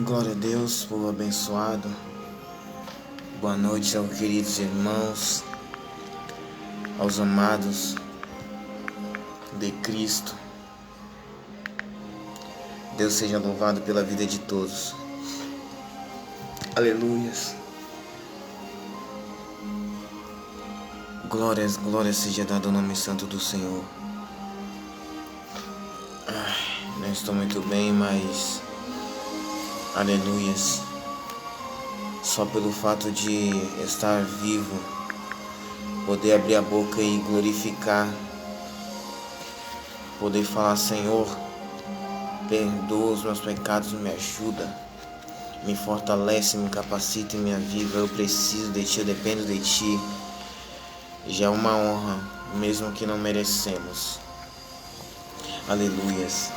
Glória a Deus, povo abençoado. Boa noite aos queridos irmãos, aos amados de Cristo. Deus seja louvado pela vida de todos. Aleluias. Glórias seja dado ao nome santo do Senhor. Não estou muito bem, mas aleluias. Só pelo fato de estar vivo, poder abrir a boca e glorificar, poder falar: Senhor, perdoa os meus pecados, me ajuda, me fortalece, me capacita e me aviva. Eu preciso de Ti, eu dependo de Ti. Já é uma honra, mesmo que não merecemos. Aleluias.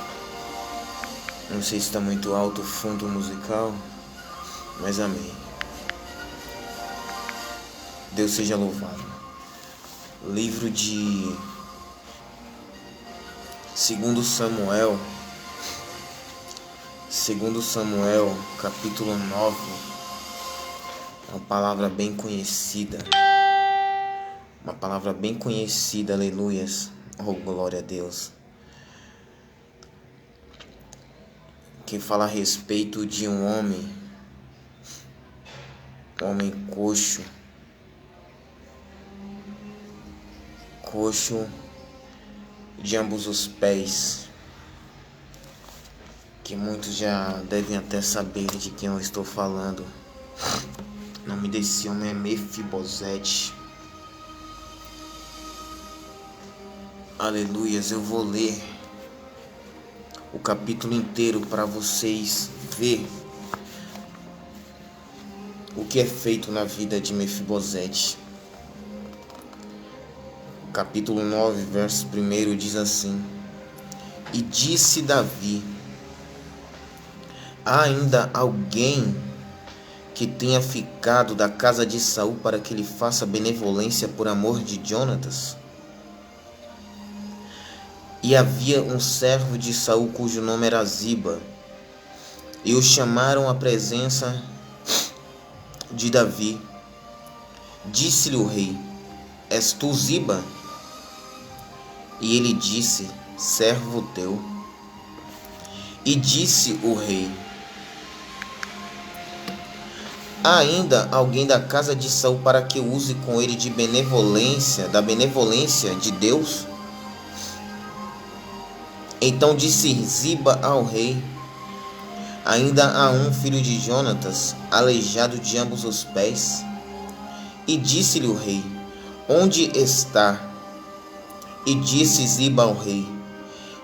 Não sei se está muito alto o fundo musical, mas amém. Deus seja louvado. Livro de 2 Samuel, capítulo 9. Uma palavra bem conhecida. Aleluias. Oh, glória a Deus. Que fala a respeito de um homem coxo de ambos os pés, que muitos já devem até saber de quem eu estou falando. O nome desse homem é Mefibosete. Aleluias. Eu vou ler o capítulo inteiro para vocês ver o que é feito na vida de Mefibosete. Capítulo 9, verso 1 diz assim: E disse Davi: há ainda alguém que tenha ficado da casa de Saul para que lhe faça benevolência por amor de Jonatas? E havia um servo de Saul cujo nome era Ziba, e o chamaram à presença de Davi. Disse-lhe o rei: És tu Ziba? E ele disse: servo teu. E disse o rei: há ainda alguém da casa de Saul para que use com ele de da benevolência de Deus? Então disse Ziba ao rei: ainda há um filho de Jonatas, aleijado de ambos os pés. E disse-lhe o rei: onde está? E disse Ziba ao rei: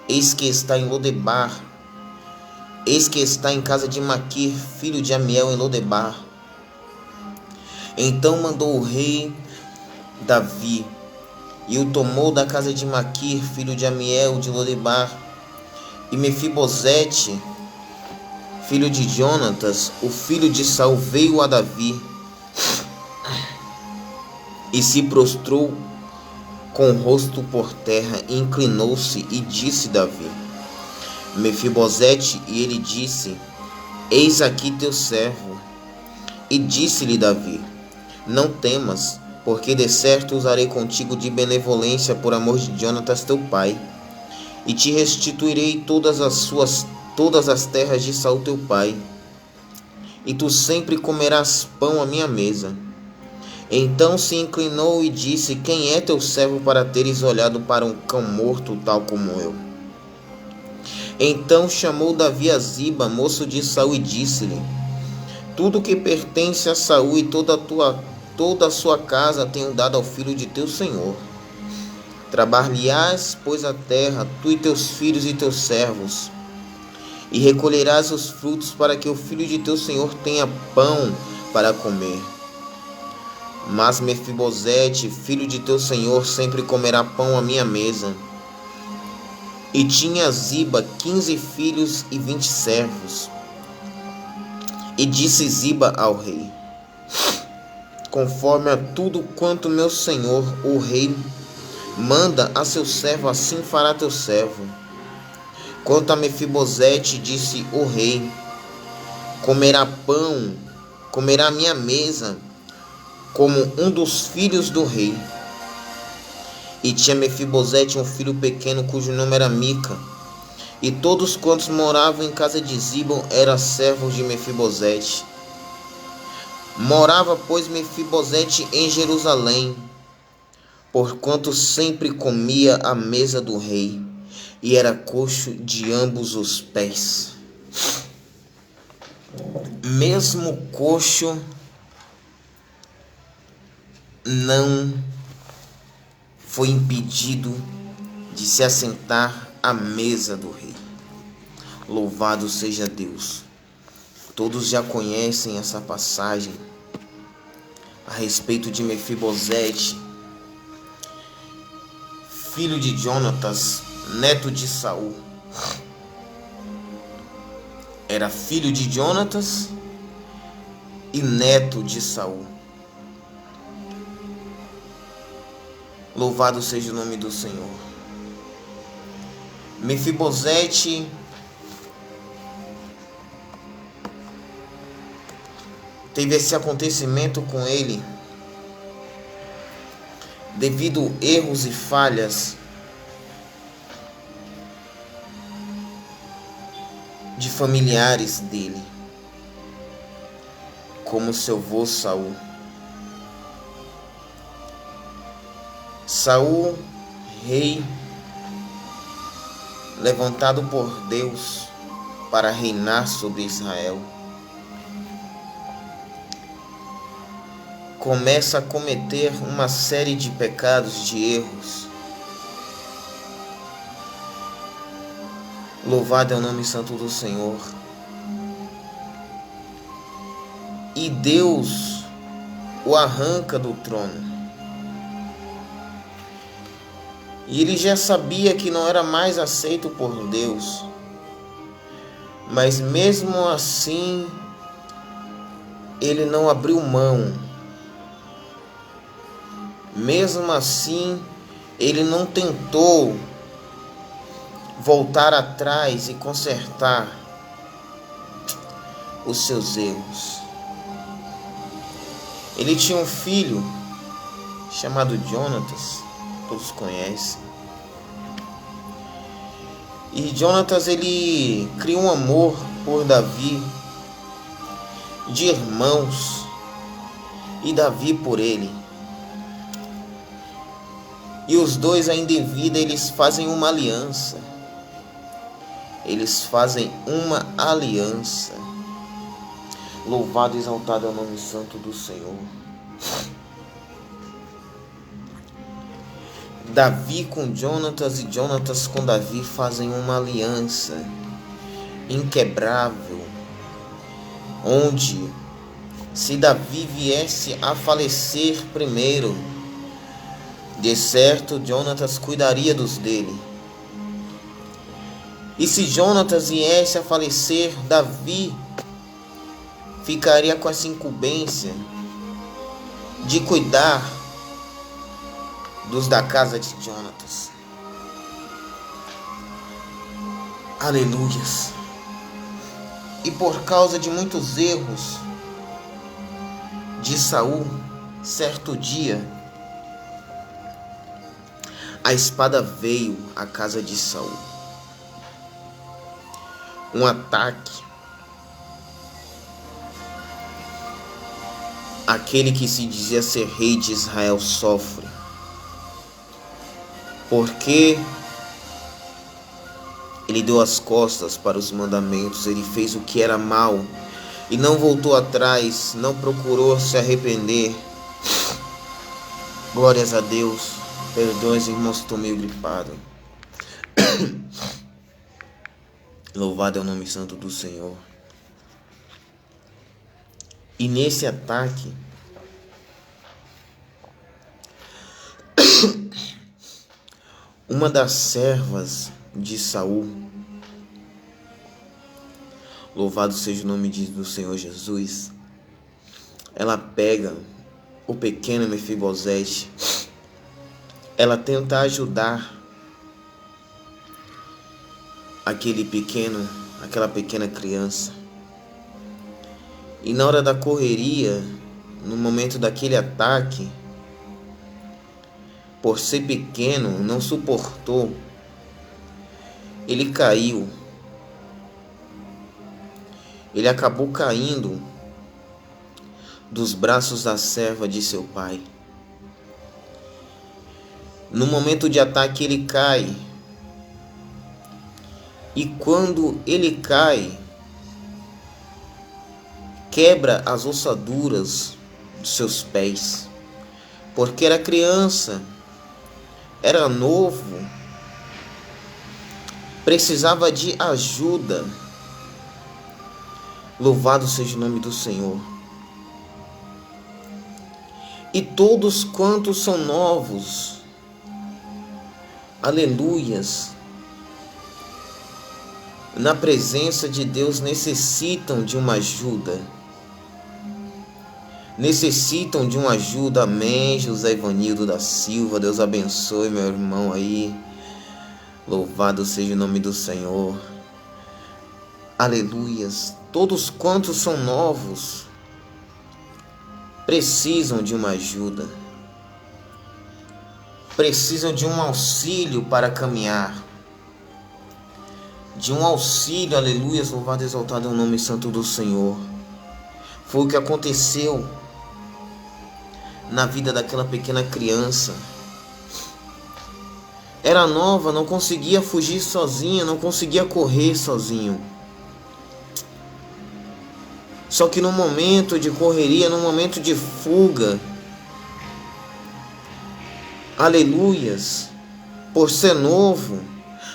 eis que está em Lodebar, eis que está em casa de Maquir, filho de Amiel, em Lodebar. Então mandou o rei Davi, e o tomou da casa de Maquir, filho de Amiel, de Lodebar. E Mefibosete, filho de Jonatas, o filho de Saul, veio a Davi e se prostrou com o rosto por terra, e inclinou-se, e disse Davi: Mefibosete. E ele disse: eis aqui teu servo. E disse-lhe Davi: não temas, porque de certo usarei contigo de benevolência por amor de Jonatas teu pai, e te restituirei todas as terras de Saul teu pai, e tu sempre comerás pão à minha mesa. Então se inclinou e disse: quem é teu servo para teres olhado para um cão morto tal como eu? Então chamou Davi a Ziba, moço de Saul, e disse-lhe: tudo que pertence a Saul e toda a sua casa tenho dado ao filho de teu senhor. Trabalharás, pois, a terra, tu e teus filhos e teus servos, e recolherás os frutos, para que o filho de teu senhor tenha pão para comer. Mas Mefibosete, filho de teu senhor, sempre comerá pão à minha mesa. E tinha Ziba 15 filhos e 20 servos. E disse Ziba ao rei: conforme a tudo quanto meu senhor, o rei, manda a seu servo, assim fará teu servo. Quanto a Mefibosete, disse o rei: comerá pão, comerá à minha mesa, como um dos filhos do rei. E tinha Mefibosete um filho pequeno, cujo nome era Mica. E todos quantos moravam em casa de Ziba eram servos de Mefibosete. Morava, pois, Mefibosete em Jerusalém, porquanto sempre comia à mesa do rei, e era coxo de ambos os pés. Mesmo coxo, não foi impedido de se assentar à mesa do rei. Louvado seja Deus. Todos já conhecem essa passagem a respeito de Mefibosete, filho de Jonatas, neto de Saul. Era filho de Jonatas e neto de Saul. Louvado seja o nome do Senhor. Mefibosete teve esse acontecimento com ele devido a erros e falhas de familiares dele, como seu avô Saul. Saul, rei, levantado por Deus para reinar sobre Israel, começa a cometer uma série de pecados, de erros. Louvado é o nome santo do Senhor. E Deus o arranca do trono. E ele já sabia que não era mais aceito por Deus. Mas mesmo assim, ele não abriu mão. Mesmo assim, ele não tentou voltar atrás e consertar os seus erros. Ele tinha um filho chamado Jonatas, todos conhecem. E Jonatas, ele criou um amor por Davi, de irmãos, e Davi por ele. E os dois, ainda em vida, eles fazem uma aliança. Eles fazem uma aliança. Louvado e exaltado é o nome santo do Senhor. Davi com Jonatas e Jonatas com Davi fazem uma aliança inquebrável, onde, se Davi viesse a falecer primeiro, de certo Jonatas cuidaria dos dele. E se Jonatas viesse a falecer, Davi ficaria com essa incumbência de cuidar dos da casa de Jonatas. Aleluias. E por causa de muitos erros de Saul, certo dia, a espada veio à casa de Saul. Um ataque. Aquele que se dizia ser rei de Israel sofre. Porque ele deu as costas para os mandamentos, ele fez o que era mal e não voltou atrás, não procurou se arrepender. Glórias a Deus. Perdoe, irmãos, estou meio gripado. Louvado é o nome santo do Senhor. E nesse ataque, uma das servas de Saul, louvado seja o nome do Senhor Jesus, ela pega o pequeno Mefibosete, ela tenta ajudar aquela pequena criança. E na hora da correria, no momento daquele ataque, por ser pequeno, não suportou. Ele caiu. Ele acabou caindo dos braços da serva de seu pai. No momento de ataque ele cai. E quando ele cai, quebra as ossaduras dos seus pés. Porque era criança, era novo, precisava de ajuda. Louvado seja o nome do Senhor. E todos quantos são novos, aleluias, na presença de Deus necessitam de uma ajuda. Necessitam de uma ajuda. Amém. José Ivanildo da Silva, Deus abençoe meu irmão aí. Louvado seja o nome do Senhor. Aleluias. Todos quantos são novos precisam de uma ajuda. Precisam de um auxílio para caminhar. De um auxílio, aleluias, louvado e exaltado é o nome santo do Senhor. Foi o que aconteceu na vida daquela pequena criança. Era nova, não conseguia fugir sozinha, não conseguia correr sozinho. Só que no momento de correria, no momento de fuga, aleluias, por ser novo,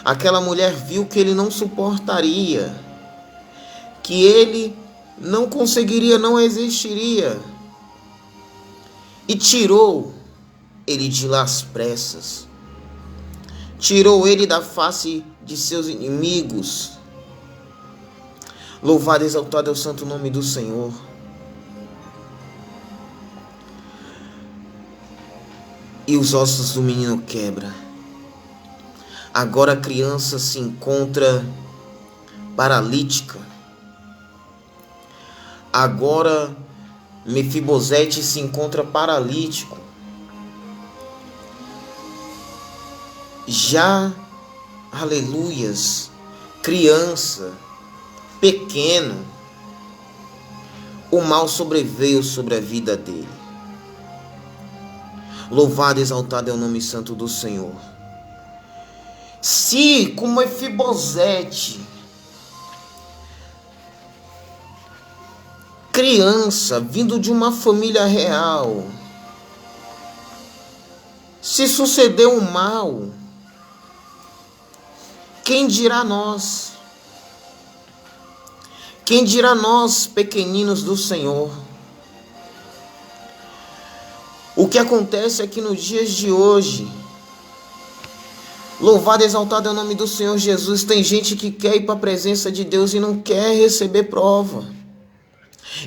aquela mulher viu que ele não suportaria, que ele não conseguiria, não existiria, e tirou ele de lá às pressas, tirou ele da face de seus inimigos. Louvado e exaltado é o santo nome do Senhor. E os ossos do menino quebra. Agora a criança se encontra paralítica. Agora Mefibosete se encontra paralítico. Já, aleluias, criança, pequeno, o mal sobreveio sobre a vida dele. Louvado e exaltado é o nome santo do Senhor. Se com Mefibosete, criança, vindo de uma família real, se sucedeu um mal, quem dirá nós? Quem dirá nós, pequeninos do Senhor? O que acontece é que nos dias de hoje, louvado e exaltado é o nome do Senhor Jesus, tem gente que quer ir para a presença de Deus e não quer receber prova,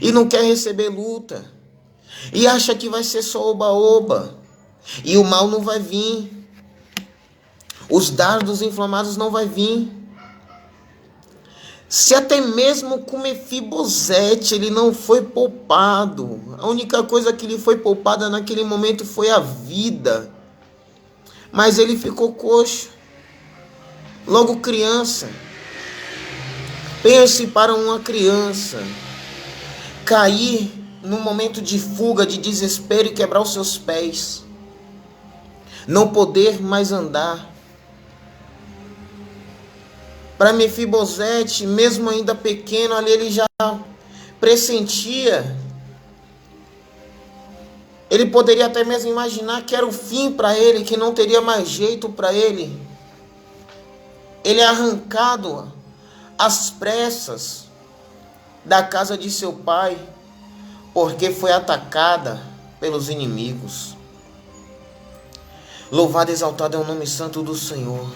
e não quer receber luta, e acha que vai ser só oba-oba, e o mal não vai vir, os dardos inflamados não vai vir. Se até mesmo com Mefibosete ele não foi poupado, a única coisa que lhe foi poupada naquele momento foi a vida, mas ele ficou coxo, logo criança. Pense para uma criança cair num momento de fuga, de desespero e quebrar os seus pés, não poder mais andar. Para Mefibosete, mesmo ainda pequeno, ali ele já pressentia. Ele poderia até mesmo imaginar que era o fim para ele, que não teria mais jeito para ele. Ele é arrancado às pressas da casa de seu pai, porque foi atacada pelos inimigos. Louvado e exaltado é o nome santo do Senhor.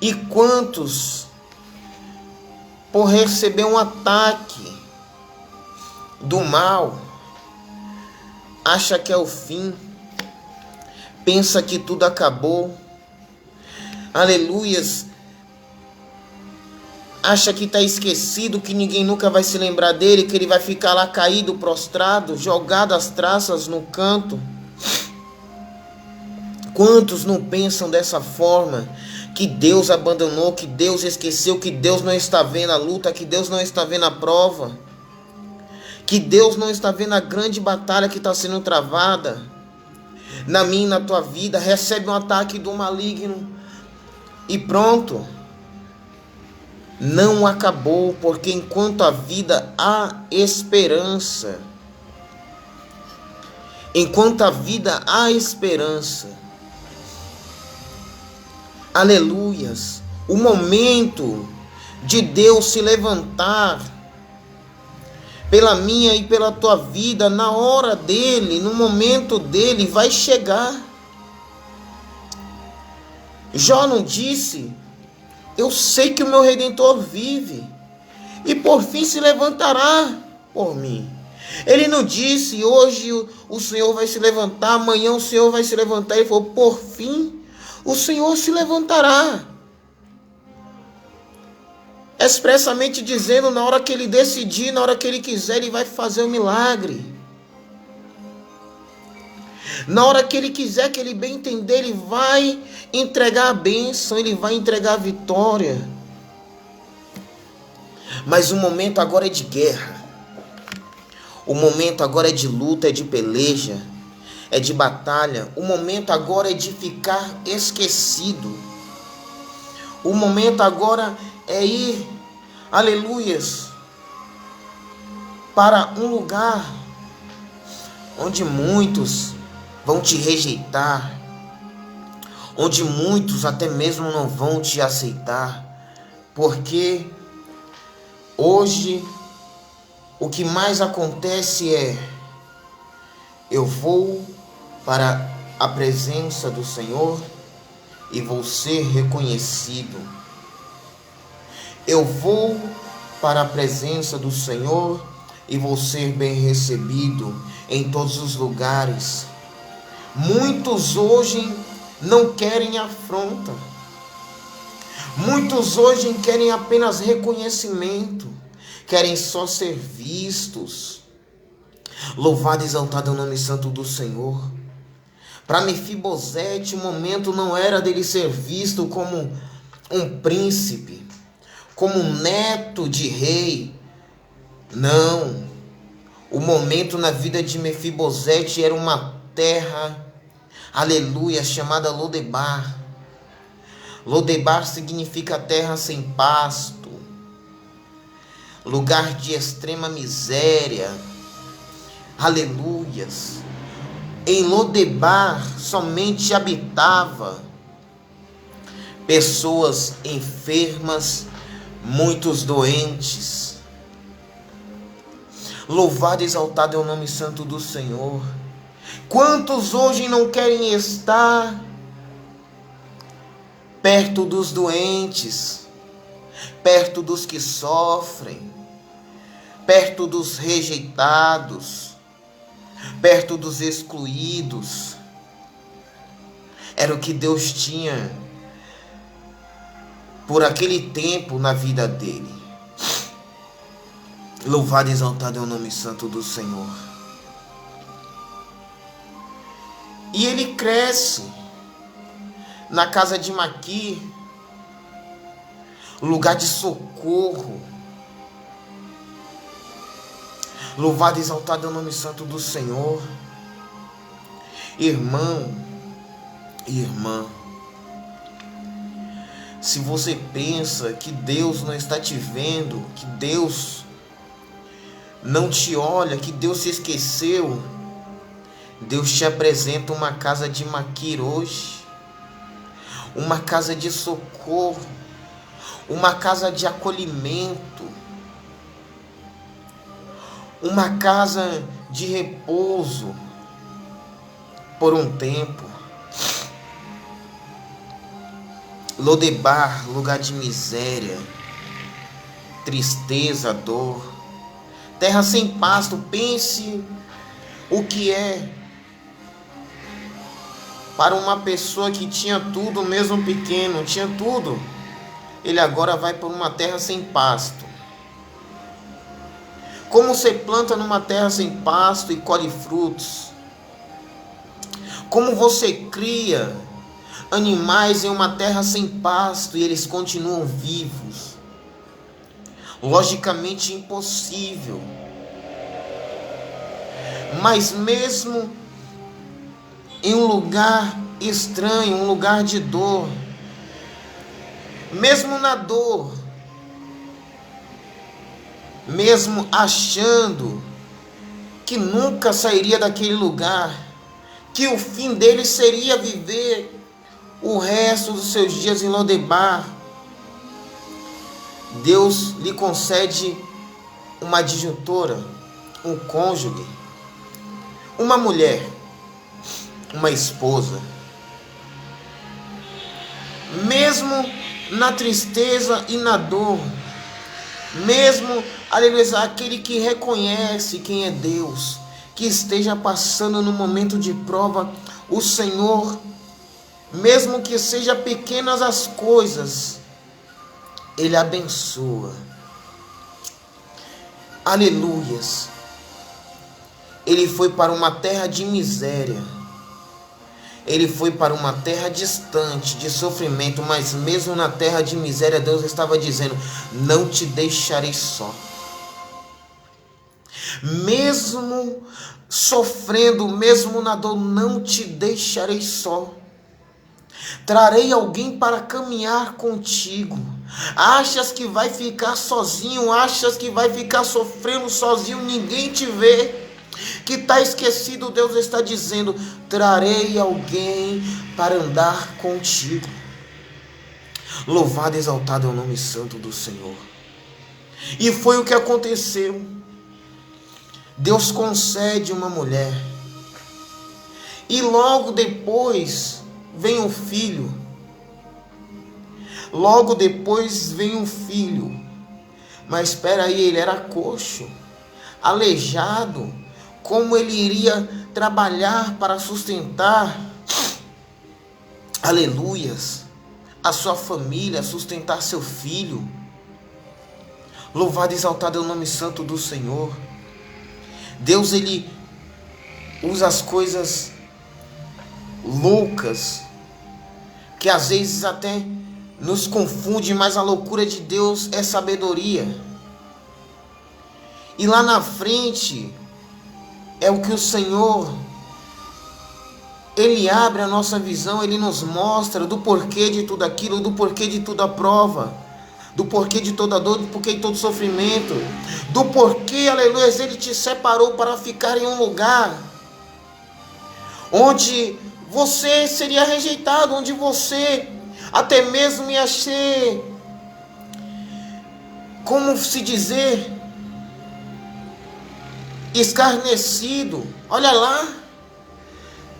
E quantos, por receber um ataque do mal, acha que é o fim, pensa que tudo acabou, aleluias, Acha que está esquecido, que ninguém nunca vai se lembrar dele, que ele vai ficar lá caído, prostrado, jogado às traças no canto. Quantos não pensam dessa forma? Que Deus abandonou, que Deus esqueceu, que Deus não está vendo a luta, que Deus não está vendo a prova, que Deus não está vendo a grande batalha que está sendo travada na minha e na tua vida. Recebe um ataque do maligno e pronto. Não acabou, porque enquanto a vida há esperança. Enquanto a vida há esperança. Aleluias. O momento de Deus se levantar pela minha e pela tua vida, na hora dele, no momento dele, vai chegar. Jó não disse: eu sei que o meu Redentor vive e por fim se levantará por mim. Ele não disse: hoje o Senhor vai se levantar, amanhã o Senhor vai se levantar. Ele falou: por fim o Senhor se levantará. Expressamente dizendo, na hora que ele decidir, na hora que ele quiser, ele vai fazer o milagre. Na hora que ele quiser, que ele bem entender, ele vai entregar a bênção, ele vai entregar a vitória. Mas o momento agora é de guerra. O momento agora é de luta, é de peleja, é de batalha. O momento agora é de ficar esquecido. O momento agora é ir, aleluias, para um lugar onde muitos vão te rejeitar, onde muitos até mesmo não vão te aceitar, porque hoje o que mais acontece é: eu vou para a presença do Senhor e vou ser reconhecido. Eu vou para a presença do Senhor e vou ser bem recebido em todos os lugares. Muitos hoje não querem afronta. Muitos hoje querem apenas reconhecimento. Querem só ser vistos. Louvado e exaltado é o nome santo do Senhor. Para Mefibosete, o momento não era dele ser visto como um príncipe, como um neto de rei. Não. O momento na vida de Mefibosete era uma terra, aleluia, chamada Lodebar. Lodebar significa terra sem pasto, lugar de extrema miséria. Aleluias. Em Lodebar somente habitava pessoas enfermas, muitos doentes. Louvado e exaltado é o nome santo do Senhor. Quantos hoje não querem estar perto dos doentes, perto dos que sofrem, perto dos rejeitados, perto dos excluídos? Era o que Deus tinha por aquele tempo na vida dele. Louvado e exaltado é o nome santo do Senhor. E ele cresce na casa de Maquir, lugar de socorro. Louvado e exaltado é o nome santo do Senhor. Irmão e irmã, se você pensa que Deus não está te vendo, que Deus não te olha, que Deus se esqueceu, Deus te apresenta uma casa de Maquir hoje, uma casa de socorro, uma casa de acolhimento, uma casa de repouso por um tempo. Lodebar, lugar de miséria, tristeza, dor, terra sem pasto. Pense o que é para uma pessoa que tinha tudo, mesmo pequeno, tinha tudo. ele agora vai para uma terra sem pasto. Como você planta numa terra sem pasto e colhe frutos? Como você cria animais em uma terra sem pasto e eles continuam vivos? Logicamente impossível. Mas mesmo em um lugar estranho, um lugar de dor, mesmo na dor, mesmo achando que nunca sairia daquele lugar, que o fim dele seria viver o resto dos seus dias em Lodebar, Deus lhe concede uma adjutora, um cônjuge, uma mulher, uma esposa. Mesmo na tristeza e na dor, mesmo, aleluia, aquele que reconhece quem é Deus, que esteja passando no momento de prova, o Senhor, mesmo que seja pequenas as coisas, Ele abençoa. Aleluias. Ele foi para uma terra de miséria. Ele foi para uma terra distante, de sofrimento, mas mesmo na terra de miséria, Deus estava dizendo: não te deixarei só. Mesmo sofrendo, mesmo na dor, não te deixarei só. Trarei alguém para caminhar contigo. Achas que vai ficar sozinho? Achas que vai ficar sofrendo sozinho? Ninguém te vê. Que está esquecido, Deus está dizendo: trarei alguém para andar contigo. Louvado e exaltado é o nome santo do Senhor. E foi o que aconteceu. Deus concede uma mulher. E logo depois vem um filho. Logo depois vem um filho. Mas espera aí, ele era coxo, aleijado. Como ele iria trabalhar para sustentar, aleluias, a sua família, sustentar seu filho? Louvado e exaltado é o nome santo do Senhor. Deus, Ele usa as coisas loucas, que às vezes até nos confunde, mas a loucura de Deus é sabedoria. E lá na frente é o que o Senhor, Ele abre a nossa visão, Ele nos mostra do porquê de tudo aquilo, do porquê de toda a prova, do porquê de toda dor, do porquê de todo sofrimento, do porquê, aleluia, Ele te separou para ficar em um lugar onde você seria rejeitado, onde você até mesmo ia ser, como se dizer, escarnecido. Olha lá,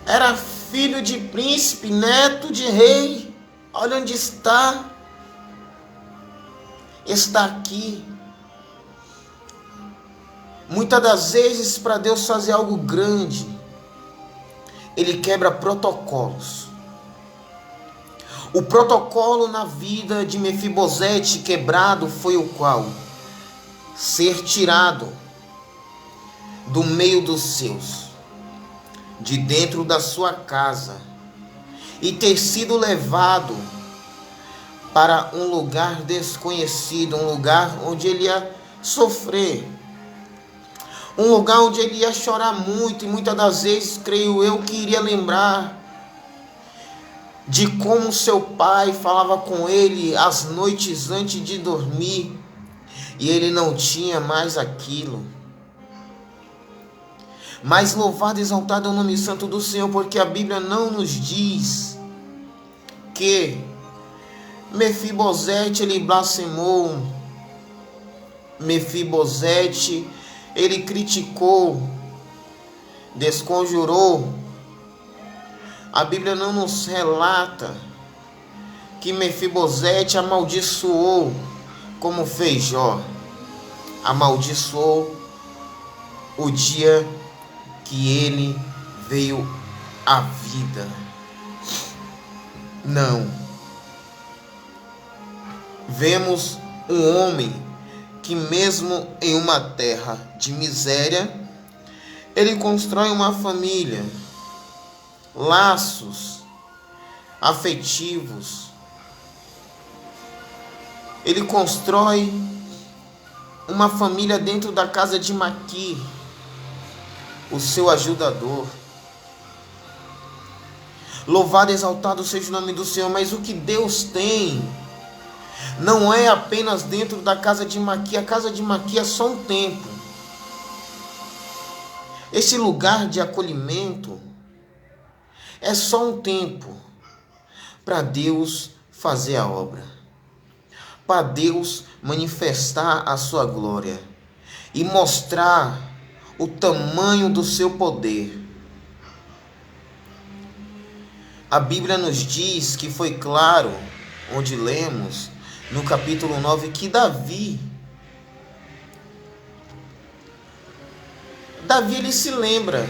era filho de príncipe, neto de rei. Olha onde está. Está aqui. Muitas das vezes, para Deus fazer algo grande, Ele quebra protocolos. O protocolo na vida de Mefibosete quebrado foi o qual? Ser tirado do meio dos seus, de dentro da sua casa, e ter sido levado para um lugar desconhecido, um lugar onde ele ia sofrer, um lugar onde ele ia chorar muito, e muitas das vezes, creio eu, que iria lembrar de como seu pai falava com ele as noites antes de dormir, e ele não tinha mais aquilo. Mas louvado e exaltado é o nome santo do Senhor, porque a Bíblia não nos diz que Mefibosete, ele blasfemou. Mefibosete, ele criticou, desconjurou. A Bíblia não nos relata que Mefibosete amaldiçoou, como fez Jó. Amaldiçoou o dia que ele veio à vida. Não. Vemos um homem que, mesmo em uma terra de miséria, ele constrói uma família, laços afetivos. Ele constrói uma família dentro da casa de Maqui, o seu ajudador. Louvado e exaltado seja o nome do Senhor. Mas o que Deus tem não é apenas dentro da casa de Maqui. A casa de Maqui é só um tempo. Esse lugar de acolhimento é só um tempo para Deus fazer a obra, para Deus manifestar a sua glória e mostrar o tamanho do seu poder. A Bíblia nos diz que foi claro, onde lemos no capítulo 9, que Davi ele se lembra.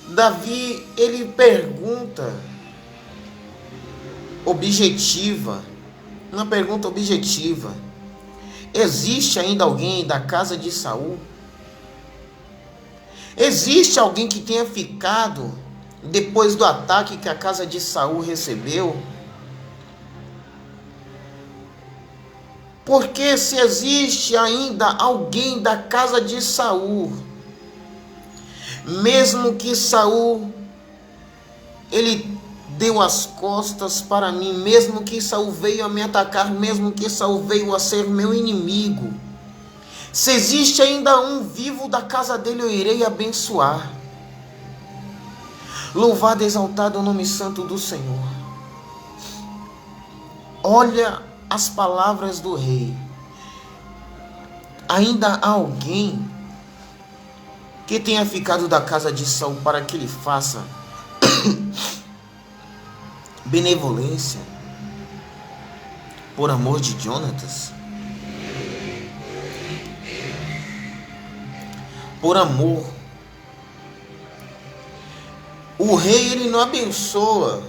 Davi, ele pergunta uma pergunta objetiva: existe ainda alguém da casa de Saul? Existe alguém que tenha ficado depois do ataque que a casa de Saul recebeu? Porque se existe ainda alguém da casa de Saul, mesmo que Saul ele deu as costas para mim, mesmo que Saul veio a me atacar, mesmo que Saul veio a ser meu inimigo, se existe ainda um vivo da casa dele, eu irei abençoar. Louvado e exaltado o nome santo do Senhor. Olha as palavras do rei. Ainda há alguém que tenha ficado da casa de Saul para que ele faça benevolência por amor de Jonatas? Por amor. O rei, ele não abençoa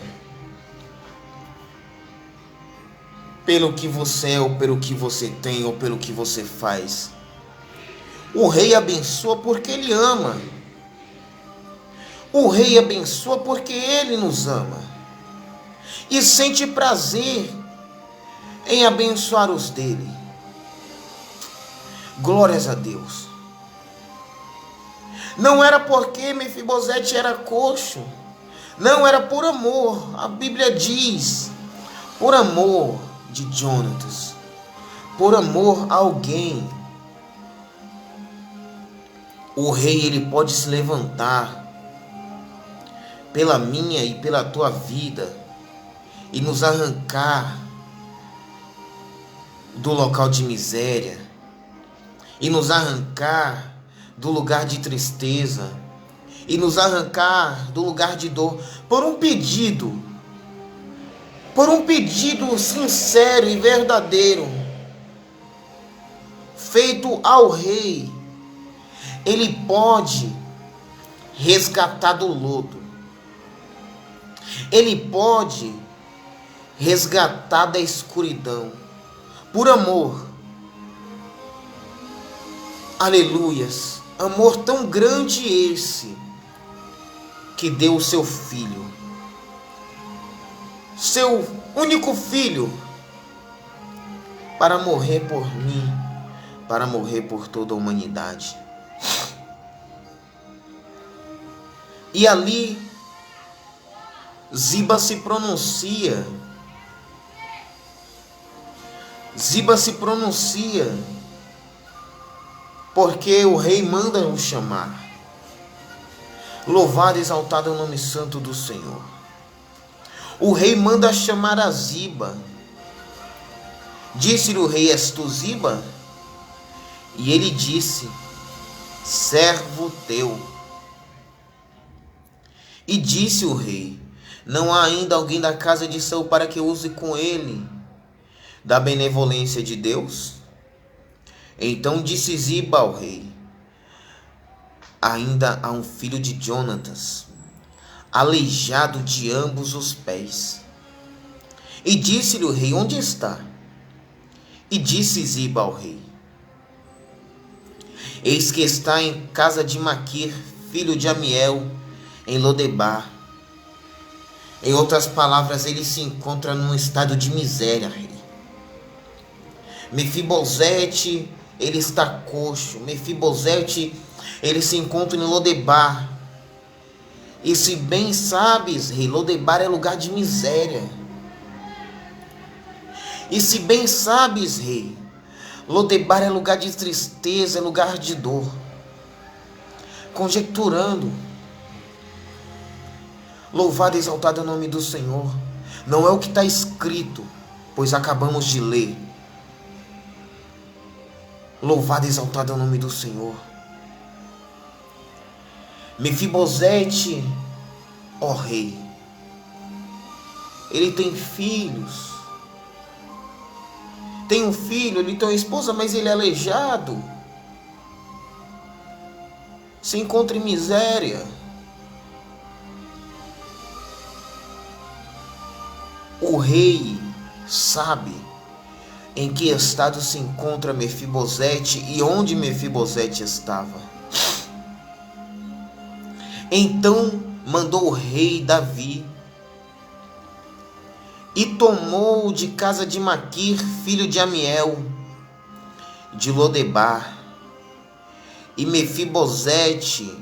pelo que você é, ou pelo que você tem, ou pelo que você faz. O rei abençoa porque ele ama. O rei abençoa porque ele nos ama e sente prazer em abençoar os dele. Glórias a Deus. Não era porque Mefibosete era coxo, não, era por amor. A Bíblia diz, por amor de Jonatas, por amor a alguém. O rei, ele pode se levantar pela minha e pela tua vida e nos arrancar do local de miséria, e nos arrancar do lugar de tristeza, e nos arrancar do lugar de dor, por um pedido sincero e verdadeiro, feito ao rei. Ele pode resgatar do lodo, ele pode resgatar da escuridão, por amor. Aleluias. Amor tão grande esse, que deu o seu filho, seu único filho, para morrer por mim, para morrer por toda a humanidade. E ali Ziba se pronuncia. Porque o rei manda o chamar. Louvado e exaltado é o nome santo do Senhor. O rei manda chamar a Ziba. Disse-lhe o rei: és tu Ziba? E ele disse: servo teu. E disse o rei: não há ainda alguém da casa de Saul para que eu use com ele da benevolência de Deus? Então disse Ziba ao rei: ainda há um filho de Jonatas, aleijado de ambos os pés. E disse-lhe o rei: onde está? E disse Ziba ao rei: eis que está em casa de Maquir, filho de Amiel, em Lodebar. Em outras palavras, ele se encontra num estado de miséria, rei. Mefibosete, ele está coxo. Mefibosete, ele se encontra em Lodebar. E se bem sabes, rei, Lodebar é lugar de miséria. E se bem sabes, rei, Lodebar é lugar de tristeza, é lugar de dor. Conjecturando, louvado e exaltado é o nome do Senhor. Não é o que está escrito, pois acabamos de ler. Louvado e exaltado é o nome do Senhor. Mefibosete, ó rei, ele tem filhos. Tem um filho, ele tem uma esposa, mas ele é aleijado. Se encontra em miséria. O rei sabe em que estado se encontra Mefibosete e onde Mefibosete estava. Então mandou o rei Davi e tomou de casa de Maquir, filho de Amiel, de Lodebar, e Mefibosete,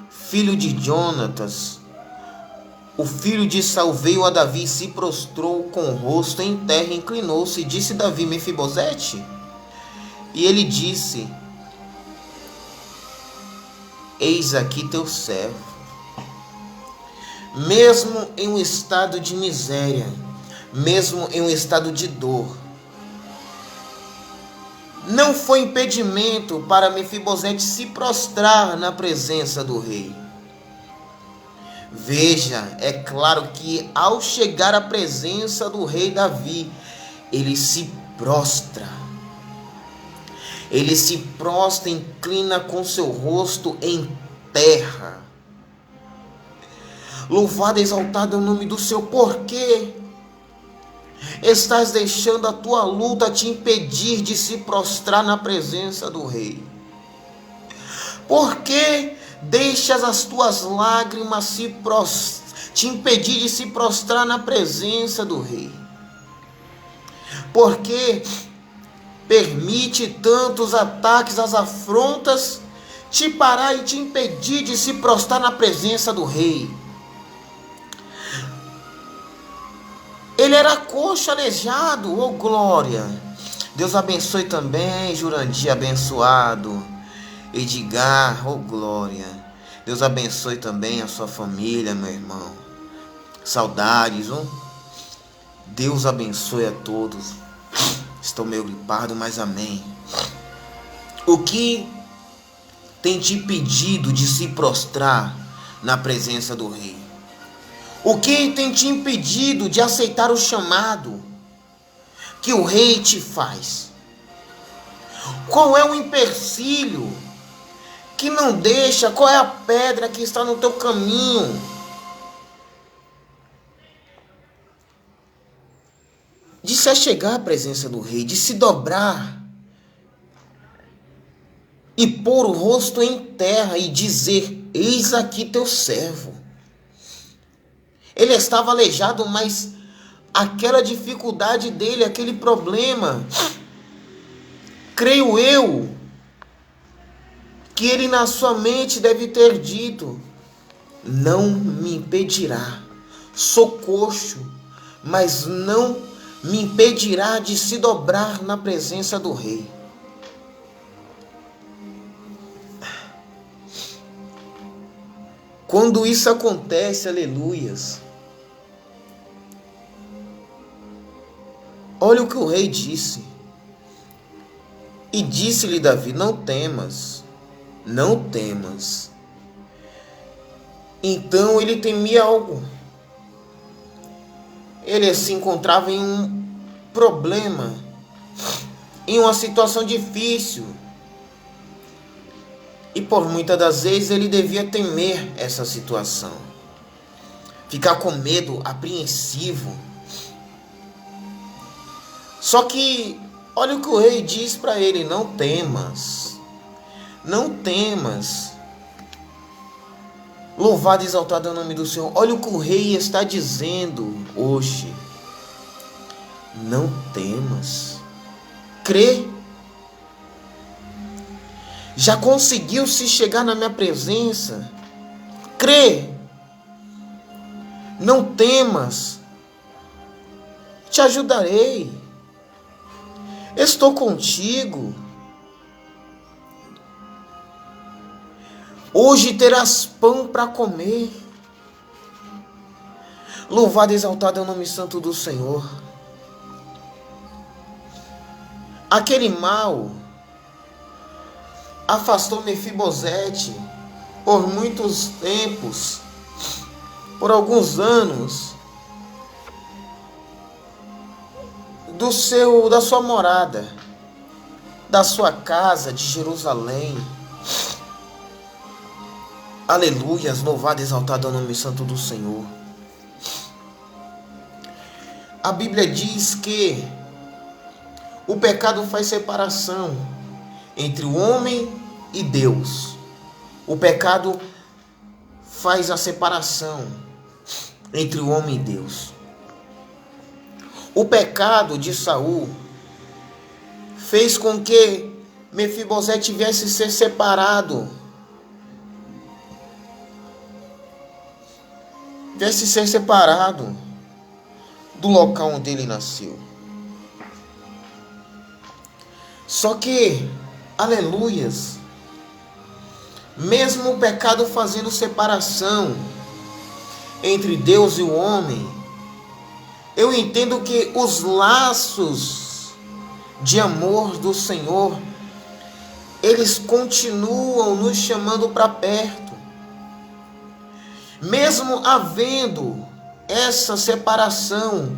filho de Jonatas, o filho de Saul, veio a Davi e se prostrou com o rosto em terra, inclinou-se e disse Davi: Mefibosete? E ele disse: eis aqui teu servo. Mesmo em um estado de miséria, mesmo em um estado de dor, não foi impedimento para Mefibosete se prostrar na presença do rei. Veja, é claro que ao chegar à presença do rei Davi, ele se prostra. Ele se prostra, inclina com seu rosto em terra. Louvado e exaltado é o nome do Senhor. Por quê? Estás deixando a tua luta te impedir de se prostrar na presença do rei? Por que deixas as tuas lágrimas te impedir de se prostrar na presença do rei? Por que permite tantos ataques, as afrontas, te parar e te impedir de se prostrar na presença do rei? Ele era coxo, aleijado, oh glória. Deus abençoe também, Jurandir, abençoado. Edgar, oh glória. Deus abençoe também a sua família, meu irmão. Saudades, oh. Deus abençoe a todos. Estou meio gripado, mas amém. O que tem te impedido de se prostrar na presença do rei? O que tem te impedido de aceitar o chamado que o rei te faz? Qual é o empecilho que não deixa? Qual é a pedra que está no teu caminho de se achegar à presença do rei, de se dobrar e pôr o rosto em terra e dizer: eis aqui teu servo? Ele estava aleijado, mas aquela dificuldade dele, aquele problema, creio eu, que ele na sua mente deve ter dito: não me impedirá, sou coxo, mas não me impedirá de se dobrar na presença do rei. Quando isso acontece, aleluias, olha o que o rei disse. E disse-lhe Davi: não temas, não temas. Então ele temia algo. Ele se encontrava em um problema, em uma situação difícil. E por muitas das vezes ele devia temer essa situação, ficar com medo, apreensivo. Só que olha o que o rei diz para ele: não temas, não temas. Louvado e exaltado é o nome do Senhor. Olha o que o rei está dizendo hoje: não temas, crê. Já conseguiu se chegar na minha presença? Crê. Não temas, te ajudarei. Estou contigo. Hoje terás pão para comer. Louvado e exaltado é o nome santo do Senhor. Aquele mal afastou Mefibosete por muitos tempos, por alguns anos, da sua morada, da sua casa de Jerusalém. Aleluias, louvado e exaltado é o nome santo do Senhor. A Bíblia diz que o pecado faz separação entre o homem e Deus. O pecado faz a separação entre o homem e Deus. O pecado de Saul fez com que Mefibosete tivesse que ser separado. Tivesse que ser separado do local onde ele nasceu. Só que, aleluias, mesmo o pecado fazendo separação entre Deus e o homem, eu entendo que os laços de amor do Senhor, eles continuam nos chamando para perto. Mesmo havendo essa separação,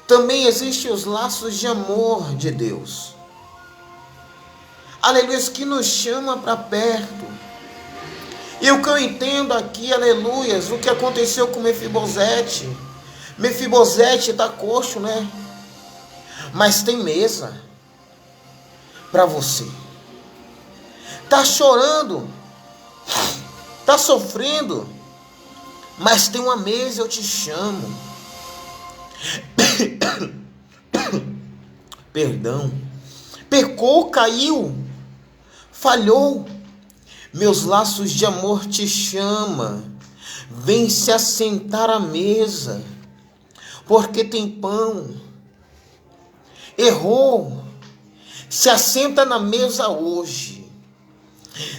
também existem os laços de amor de Deus. Aleluia, que nos chama para perto. E o que eu entendo aqui, aleluias, o que aconteceu com Mefibosete. Mefibosete está coxo, né? Mas tem mesa para você. Está chorando, está sofrendo, mas tem uma mesa, eu te chamo. Perdão. Pecou, caiu, falhou. Meus laços de amor te chama. Vem se assentar à mesa, porque tem pão. Errou. Se assenta na mesa hoje.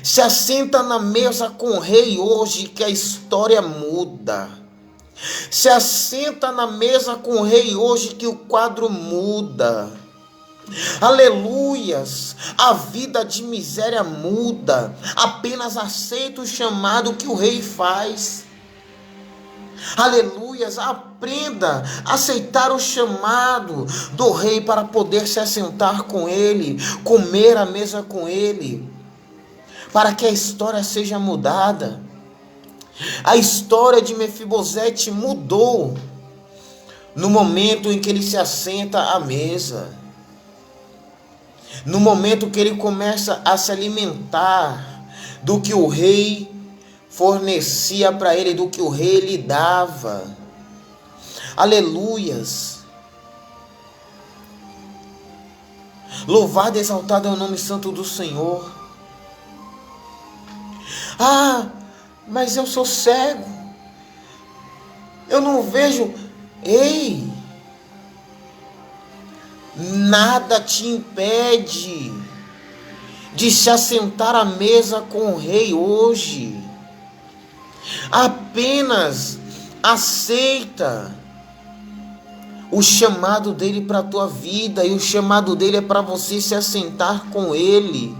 Se assenta na mesa com o rei hoje, que a história muda. Se assenta na mesa com o rei hoje, que o quadro muda. Aleluias, a vida de miséria muda. Apenas aceita o chamado que o rei faz. Aleluias, aprenda a aceitar o chamado do rei para poder se assentar com ele, comer à mesa com ele, para que a história seja mudada. A história de Mefibosete mudou no momento em que ele se assenta à mesa. No momento que ele começa a se alimentar do que o rei fornecia para ele, do que o rei lhe dava. Aleluias. Louvado e exaltado é o nome santo do Senhor. Ah, mas eu sou cego. Eu não vejo. Ei! Nada te impede de se assentar à mesa com o rei hoje. Apenas aceita o chamado dele para a tua vida, e o chamado dele é para você se assentar com ele,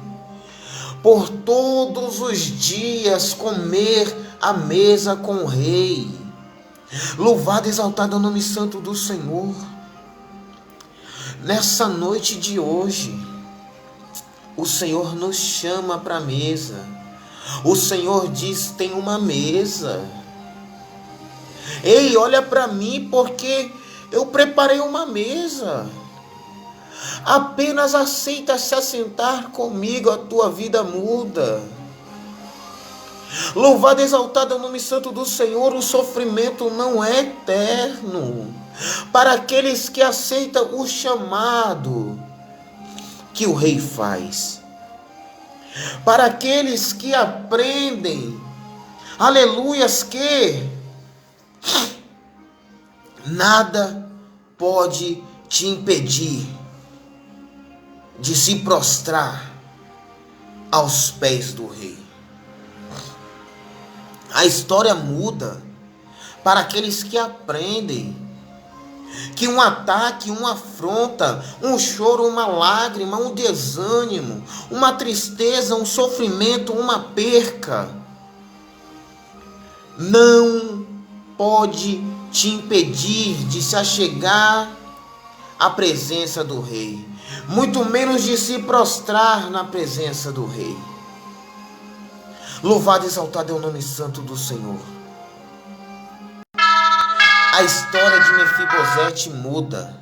por todos os dias comer à mesa com o rei. Louvado e exaltado é o nome santo do Senhor. Nessa noite de hoje, o Senhor nos chama para a mesa. O Senhor diz: tem uma mesa. Ei, olha para mim, porque eu preparei uma mesa. Apenas aceita se assentar comigo, a tua vida muda. Louvado e exaltado é o nome santo do Senhor. O sofrimento não é eterno. Para aqueles que aceitam o chamado que o rei faz. Para aqueles que aprendem, aleluias, que nada pode te impedir de se prostrar aos pés do rei. A história muda para aqueles que aprendem que um ataque, uma afronta, um choro, uma lágrima, um desânimo, uma tristeza, um sofrimento, uma perca não pode te impedir de se achegar à presença do rei, muito menos de se prostrar na presença do rei. Louvado e exaltado é o nome santo do Senhor. A história de Mefibosete muda.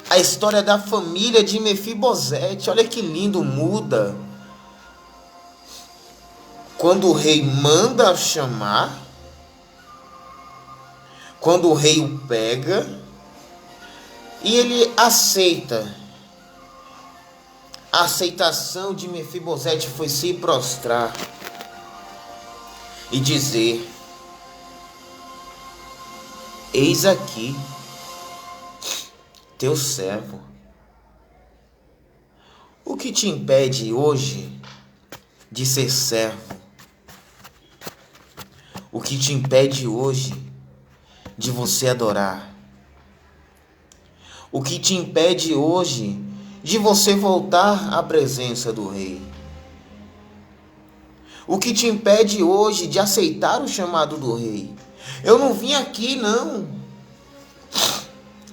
A história da família de Mefibosete, olha que lindo, muda. Quando o rei manda chamar, quando o rei o pega e ele aceita. A aceitação de Mefibosete foi se prostrar e dizer: eis aqui teu servo. O que te impede hoje de ser servo? O que te impede hoje de você adorar? O que te impede hoje de você voltar à presença do rei? O que te impede hoje de aceitar o chamado do rei? Eu não vim aqui não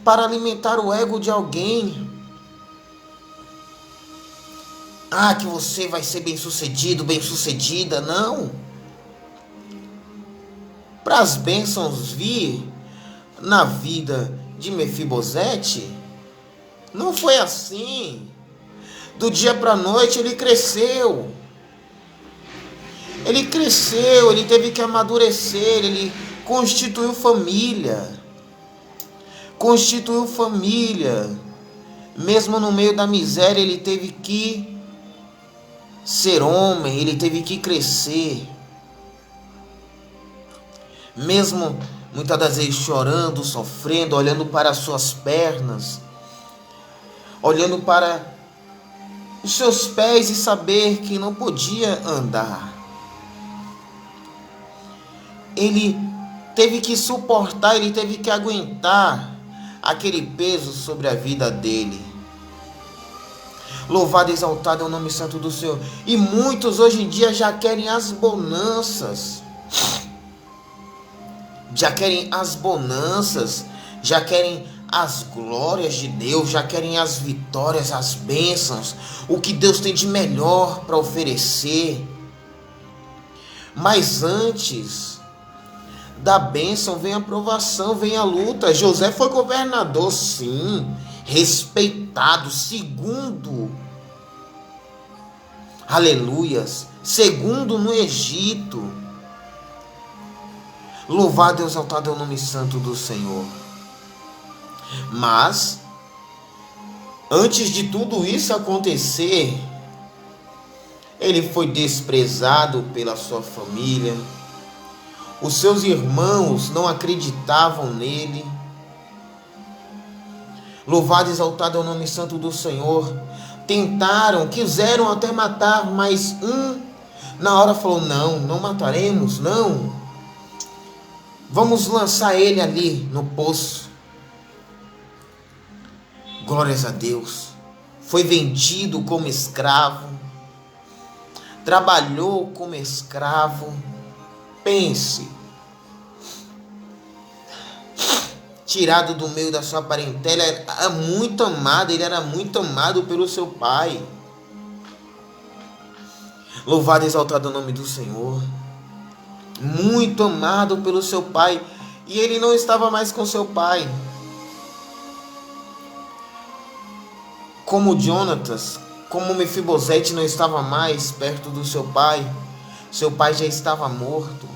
para alimentar o ego de alguém. Que você vai ser bem-sucedido, bem-sucedida. Não. Para as bênçãos vir na vida de Mefibosete, não foi assim. Do dia para a noite ele cresceu. Ele cresceu, ele teve que amadurecer, ele constituiu família. Constituiu família. Mesmo no meio da miséria, ele teve que ser homem, ele teve que crescer. Mesmo muitas das vezes chorando, sofrendo, olhando para as suas pernas, olhando para os seus pés e saber que não podia andar. Ele teve que suportar, ele teve que aguentar aquele peso sobre a vida dele. Louvado e exaltado é o nome santo do Senhor. E muitos hoje em dia já querem as bonanças. Já querem as bonanças, já querem as glórias de Deus, já querem as vitórias, as bênçãos, o que Deus tem de melhor para oferecer. Mas antes da bênção vem a provação, vem a luta. José foi governador, sim, respeitado, segundo, aleluias, segundo no Egito. Louvado e exaltado é o nome santo do Senhor. Mas, antes de tudo isso acontecer, ele foi desprezado pela sua família. Os seus irmãos não acreditavam nele. Louvado e exaltado é o nome santo do Senhor. Tentaram, quiseram até matar, mas na hora falou: não, não mataremos, não. Vamos lançar ele ali no poço. Glórias a Deus. Foi vendido como escravo. Trabalhou como escravo. Pense. Tirado do meio da sua parentela, era muito amado, ele era muito amado pelo seu pai. Louvado e exaltado o nome do Senhor. Muito amado pelo seu pai. E ele não estava mais com seu pai. Como Jonatas, como Mefibosete não estava mais perto do seu pai já estava morto,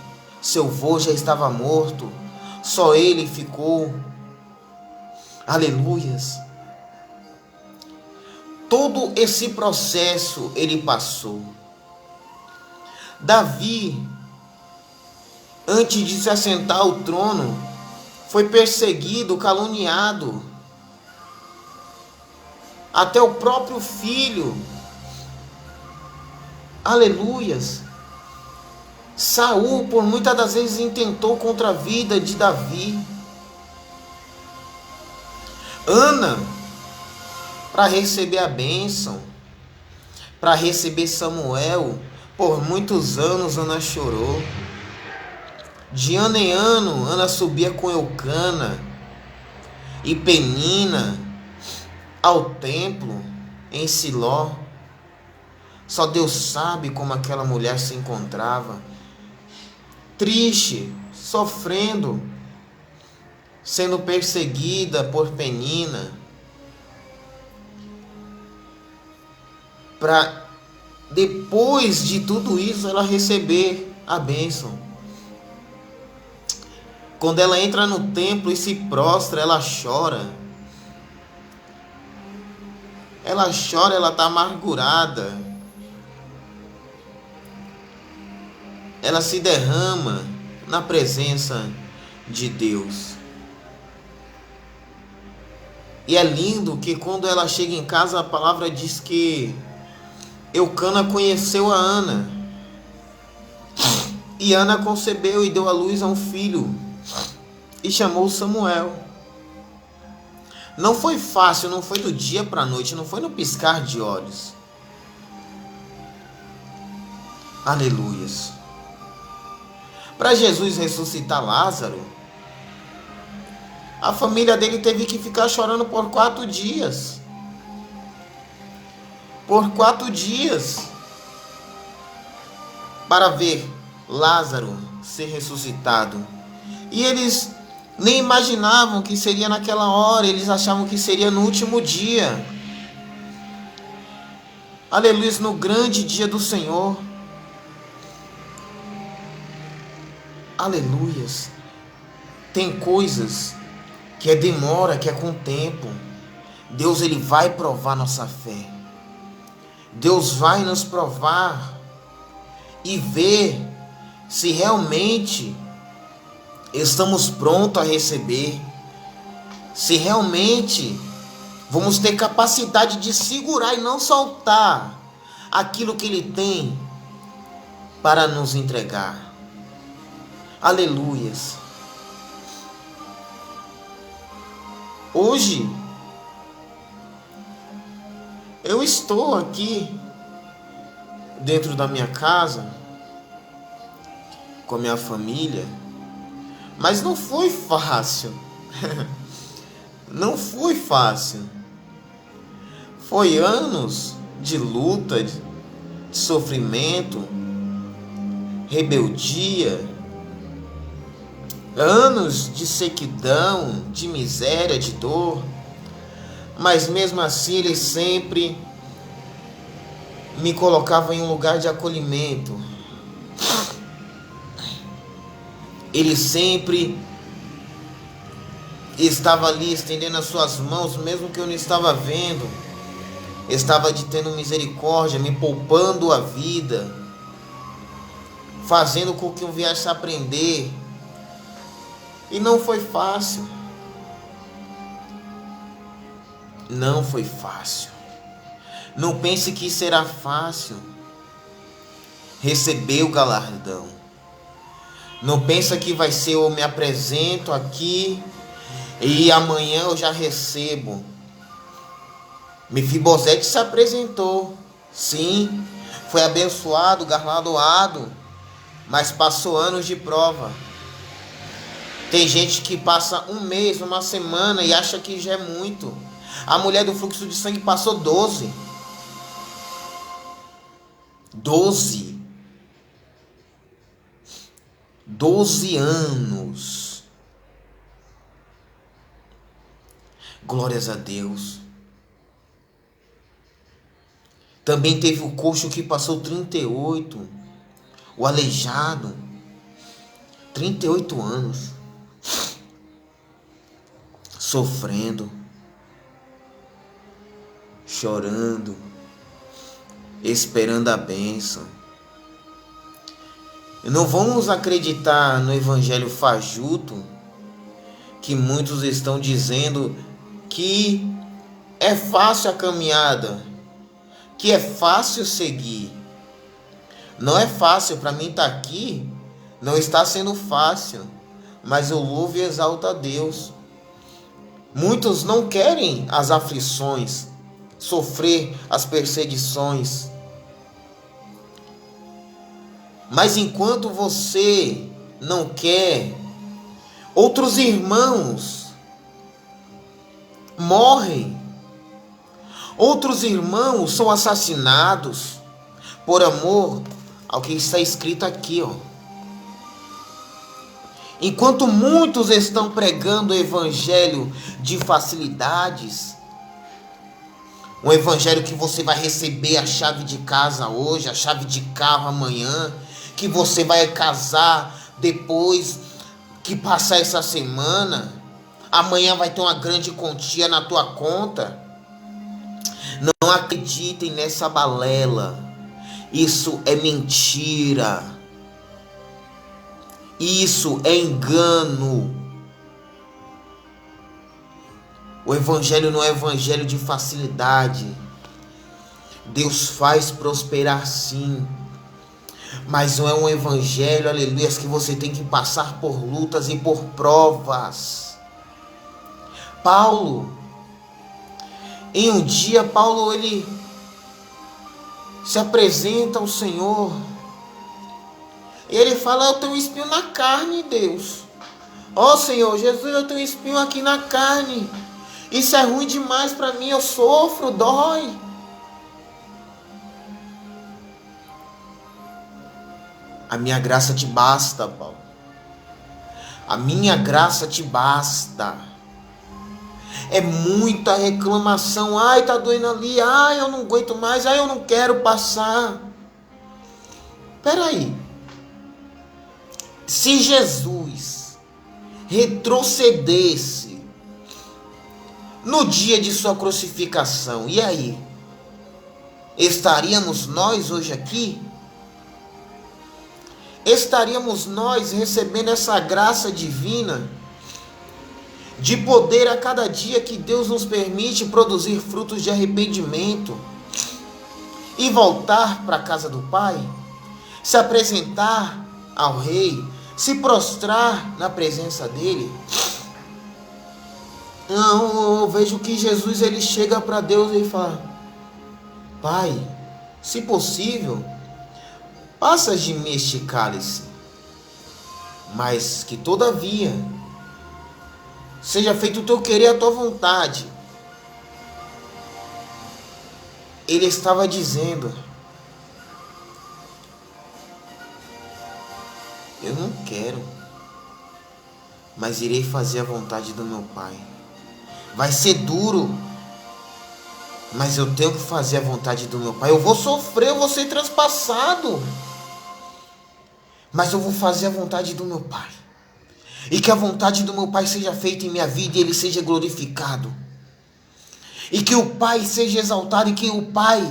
seu avô já estava morto, só ele ficou. Aleluias. Todo esse processo ele passou. Davi, antes de se assentar ao trono, foi perseguido, caluniado. Até o próprio filho. Aleluias. Saul, por muitas das vezes, intentou contra a vida de Davi. Ana, para receber a bênção, para receber Samuel, por muitos anos Ana chorou. De ano em ano, Ana subia com Eucana e Penina ao templo em Siló. Só Deus sabe como aquela mulher se encontrava. Triste, sofrendo, sendo perseguida por Penina, para depois de tudo isso ela receber a bênção. Quando ela entra no templo e se prostra, ela chora. Ela chora, ela está amargurada. Ela se derrama na presença de Deus. E é lindo que quando ela chega em casa, a palavra diz que Eucana conheceu a Ana. E Ana concebeu e deu à luz a um filho. E chamou Samuel. Não foi fácil, não foi do dia para a noite, não foi no piscar de olhos. Aleluias. Para Jesus ressuscitar Lázaro, a família dele teve que ficar chorando por 4 dias. Por 4 dias. Para ver Lázaro ser ressuscitado. E eles nem imaginavam que seria naquela hora. Eles achavam que seria no último dia. Aleluia, no grande dia do Senhor. Aleluias. Tem coisas que é demora, que é com o tempo. Deus ele vai provar nossa fé. Deus vai nos provar e ver se realmente estamos prontos a receber. Se realmente vamos ter capacidade de segurar e não soltar aquilo que ele tem para nos entregar. Aleluias. Hoje eu estou aqui dentro da minha casa com a minha família, mas não foi fácil. Não foi fácil. Foi anos de luta, de sofrimento, rebeldia, anos de sequidão, de miséria, de dor, mas mesmo assim ele sempre me colocava em um lugar de acolhimento. Ele sempre estava ali estendendo as suas mãos, mesmo que eu não estava vendo. Estava de tendo misericórdia, me poupando a vida, fazendo com que eu viesse a aprender. E não foi fácil. Não foi fácil. Não pense que será fácil receber o galardão. Não pensa que vai ser eu me apresento aqui e amanhã eu já recebo. Mefibosete se apresentou, sim, foi abençoado, galardoado, mas passou anos de prova. Tem gente que passa um mês, uma semana e acha que já é muito. A mulher do fluxo de sangue passou 12 anos. Glórias a Deus. Também teve o coxo que passou 38, o aleijado, 38 anos, sofrendo, chorando, esperando a bênção. E não vamos acreditar no evangelho fajuto, que muitos estão dizendo que é fácil a caminhada, que é fácil seguir. Não é fácil, para mim estar aqui não está sendo fácil, mas eu louvo e exalto a Deus. Muitos não querem as aflições, sofrer as perseguições. Mas enquanto você não quer, outros irmãos morrem. Outros irmãos são assassinados por amor ao que está escrito aqui, ó. Enquanto muitos estão pregando o evangelho de facilidades, um evangelho que você vai receber a chave de casa hoje, a chave de carro amanhã, que você vai casar depois que passar essa semana, amanhã vai ter uma grande quantia na tua conta. Não acreditem nessa balela. Isso é mentira. Isso é engano. O evangelho não é evangelho de facilidade. Deus faz prosperar sim. Mas não é um evangelho, aleluia, que você tem que passar por lutas e por provas. Paulo, em um dia, Paulo ele se apresenta ao Senhor. E ele fala: eu tenho um espinho na carne, Deus. Ó Senhor, Jesus, eu tenho um espinho aqui na carne. Isso é ruim demais para mim, eu sofro, dói. A minha graça te basta, Paulo. A minha graça te basta. É muita reclamação. Ai, tá doendo ali. Ai, eu não aguento mais. Ai, eu não quero passar. Peraí. Se Jesus retrocedesse no dia de sua crucificação, e aí? Estaríamos nós hoje aqui? Estaríamos nós recebendo essa graça divina de poder a cada dia que Deus nos permite produzir frutos de arrependimento e voltar para a casa do Pai, se apresentar ao Rei, se prostrar na presença dele? Não, eu vejo que Jesus ele chega para Deus e fala: Pai, se possível, passa de mim este cálice, mas que todavia seja feito o teu querer, a tua vontade. Ele estava dizendo: eu não quero, mas irei fazer a vontade do meu Pai. Vai ser duro, mas eu tenho que fazer a vontade do meu Pai. Eu vou sofrer, eu vou ser transpassado, mas eu vou fazer a vontade do meu Pai. E que a vontade do meu Pai seja feita em minha vida e Ele seja glorificado. E que o Pai seja exaltado e que o Pai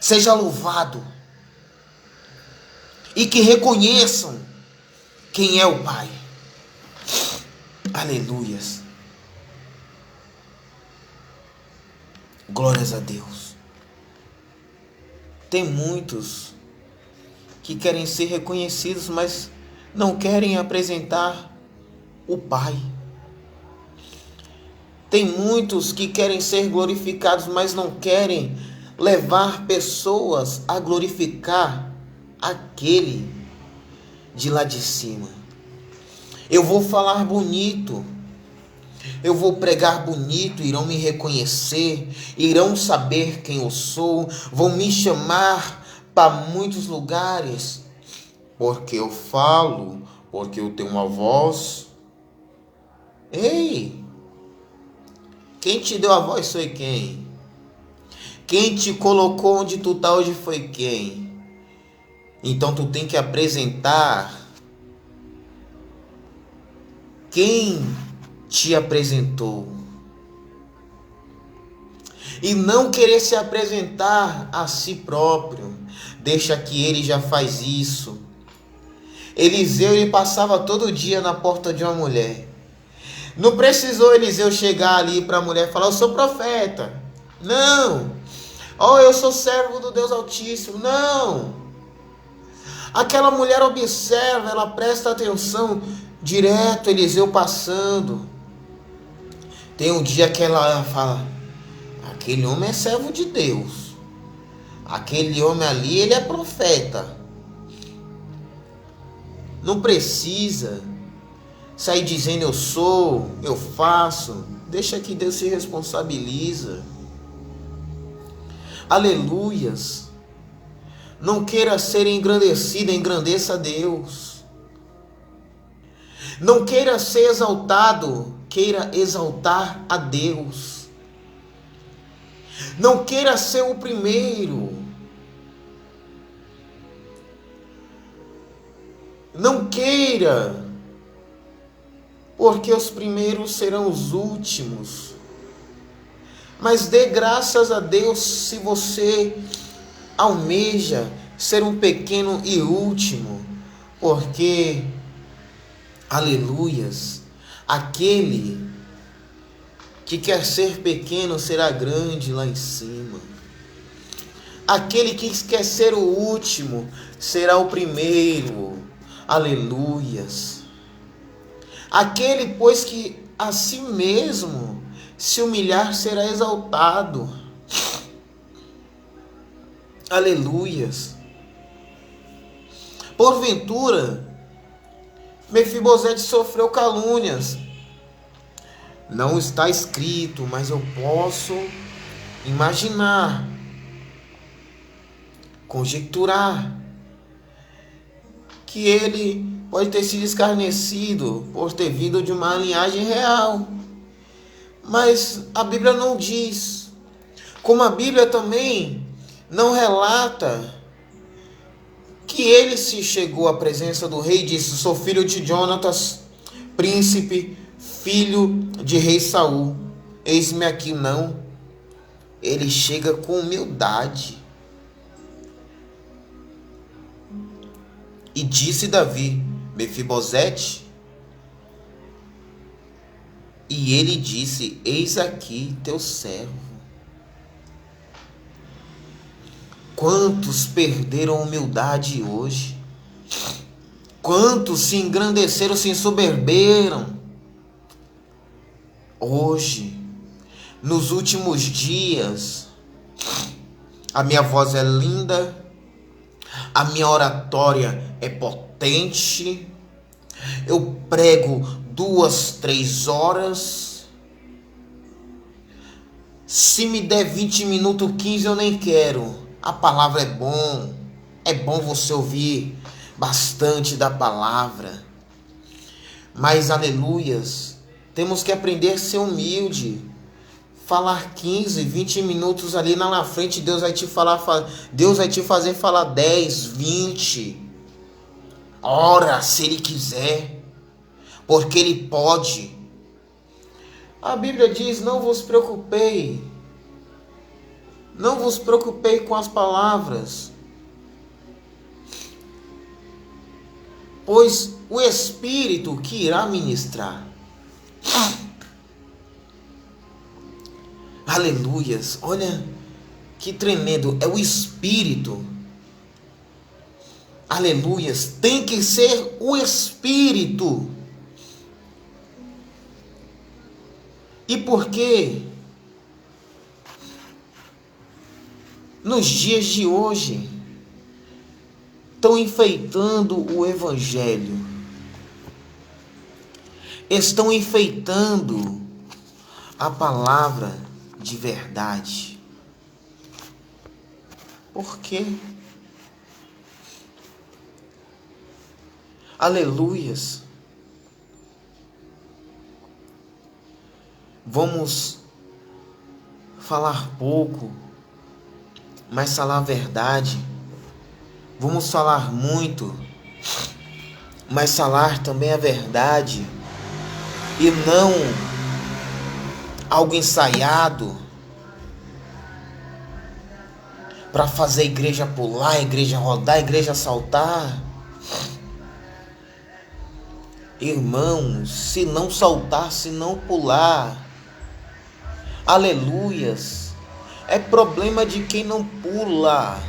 seja louvado. E que reconheçam quem é o Pai. Aleluias. Glórias a Deus. Tem muitos que querem ser reconhecidos, mas não querem apresentar o Pai. Tem muitos que querem ser glorificados, mas não querem levar pessoas a glorificar aquele de lá de cima. Eu vou falar bonito, eu vou pregar bonito, irão me reconhecer, irão saber quem eu sou, vão me chamar para muitos lugares, porque eu falo, porque eu tenho uma voz. Ei, quem te deu a voz foi quem? Quem te colocou onde tu tá hoje foi quem? Então tu tem que apresentar quem te apresentou. E não querer se apresentar a si próprio. Deixa que ele já faz isso. Eliseu, ele passava todo dia na porta de uma mulher. Não precisou Eliseu chegar ali para a mulher e falar: eu sou profeta. Não. Oh, eu sou servo do Deus Altíssimo. Não. Aquela mulher observa, ela presta atenção. Direto Eliseu passando. Tem um dia que ela fala: aquele homem é servo de Deus. Aquele homem ali, ele é profeta. Não precisa sair dizendo eu sou, eu faço. Deixa que Deus se responsabiliza. Aleluias. Não queira ser engrandecido, engrandeça a Deus. Não queira ser exaltado, queira exaltar a Deus. Não queira ser o primeiro. Não queira, porque os primeiros serão os últimos. Mas dê graças a Deus se você almeja ser um pequeno e último, porque, aleluias, aquele que quer ser pequeno será grande lá em cima. Aquele que quer ser o último será o primeiro. Aleluias. Aquele, pois, que a si mesmo se humilhar será exaltado. Aleluias. Porventura, Mefibosete sofreu calúnias. Não está escrito, mas eu posso imaginar, conjecturar, que ele pode ter sido escarnecido por ter vindo de uma linhagem real. Mas a Bíblia não diz. Como a Bíblia também não relata que ele se chegou à presença do rei e disse: sou filho de Jonatas, príncipe, filho de rei Saul. Eis-me aqui. Não. Ele chega com humildade. E disse Davi: Mefibosete. E ele disse: eis aqui teu servo. Quantos perderam a humildade hoje? Quantos se engrandeceram, se ensoberberam? Hoje, nos últimos dias, a minha voz é linda, a minha oratória é potente, eu prego 2, 3 horas. Se me der 20 minutos, 15, eu nem quero. A palavra é bom você ouvir bastante da palavra. Mas, aleluias, temos que aprender a ser humilde. Falar 15, 20 minutos ali na frente, Deus vai te fazer falar 10, 20. Ora, se Ele quiser, porque Ele pode. A Bíblia diz: não vos preocupei. Não vos preocupei com as palavras, pois o Espírito que irá ministrar. Aleluias, olha que tremendo, é o Espírito. Aleluias, tem que ser o Espírito. E por quê? Nos dias de hoje, estão enfeitando o Evangelho, estão enfeitando a palavra de verdade. Por quê? Aleluias. Vamos falar pouco mas falar a verdade. Vamos falar muito, mas falar também a verdade. E não algo ensaiado para fazer a igreja pular, a igreja rodar, a igreja saltar. Irmãos, se não saltar, se não pular, aleluias, é problema de quem não pula,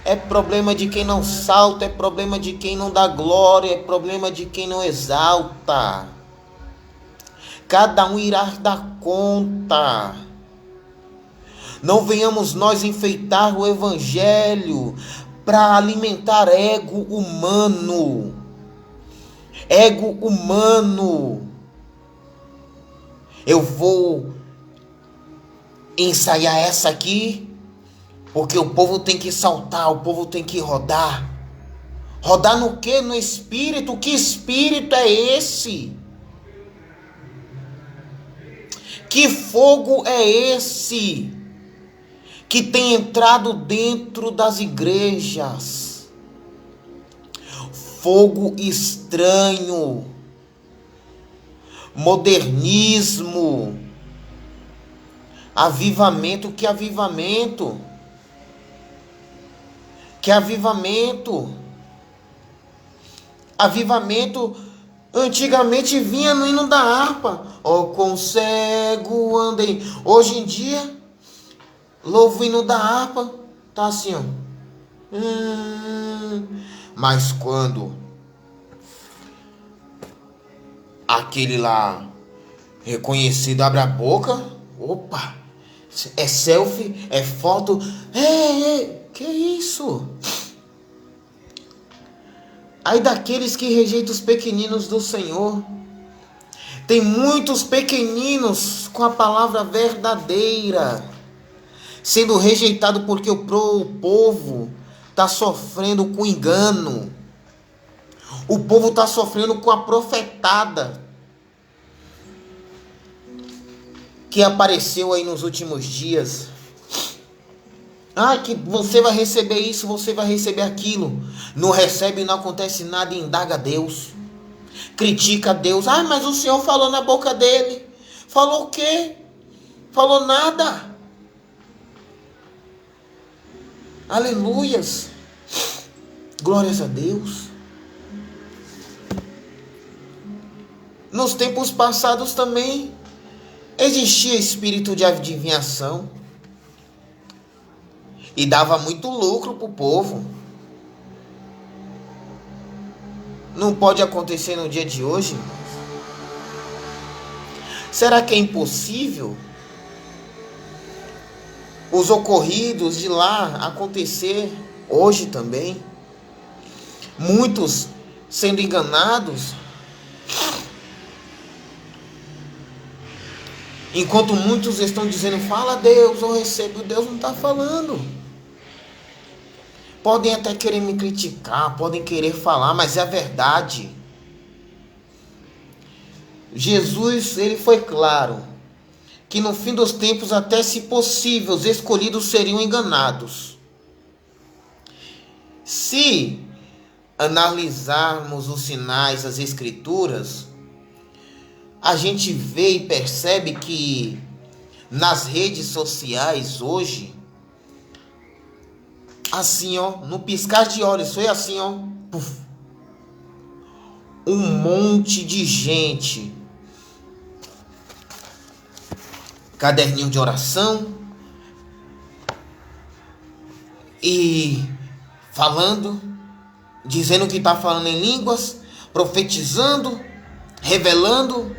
é problema de quem não salta, é problema de quem não dá glória, é problema de quem não exalta. Cada um irá dar conta. Não venhamos nós enfeitar o evangelho para alimentar ego humano. Ego humano. Eu vou ensaiar essa aqui, porque o povo tem que saltar, o povo tem que rodar. Rodar no quê? No espírito. Que espírito é esse? Que fogo é esse que tem entrado dentro das igrejas? Fogo estranho, modernismo, avivamento. Que avivamento? Que avivamento? Avivamento antigamente vinha no hino da harpa. Ó, com cego andei. Hoje em dia, louvo o hino da harpa, tá assim, ó. Mas quando aquele lá reconhecido abre a boca, opa, é selfie, é foto. Que isso? Aí daqueles que rejeitam os pequeninos do Senhor. Tem muitos pequeninos com a palavra verdadeira sendo rejeitado porque o povo está sofrendo com engano. O povo está sofrendo com a profetada que apareceu aí nos últimos dias. Que você vai receber isso, você vai receber aquilo. Não recebe e não acontece nada e indaga a Deus. Critica a Deus. Mas o Senhor falou na boca dele. Falou o quê? Falou nada. Aleluias. Glórias a Deus. Nos tempos passados também existia espírito de adivinhação. E dava muito lucro para o povo. Não pode acontecer no dia de hoje? Será que é impossível os ocorridos de lá acontecer hoje também? Muitos sendo enganados, enquanto muitos estão dizendo, fala a Deus, eu recebo. Deus não está falando. Podem até querer me criticar, podem querer falar, mas é a verdade. Jesus, ele foi claro que no fim dos tempos, até se possível, os escolhidos seriam enganados. Se analisarmos os sinais, as escrituras, a gente vê e percebe que nas redes sociais hoje, assim, ó, no piscar de olhos, foi assim, ó, puf, um monte de gente, caderninho de oração e falando, dizendo que está falando em línguas, profetizando, revelando.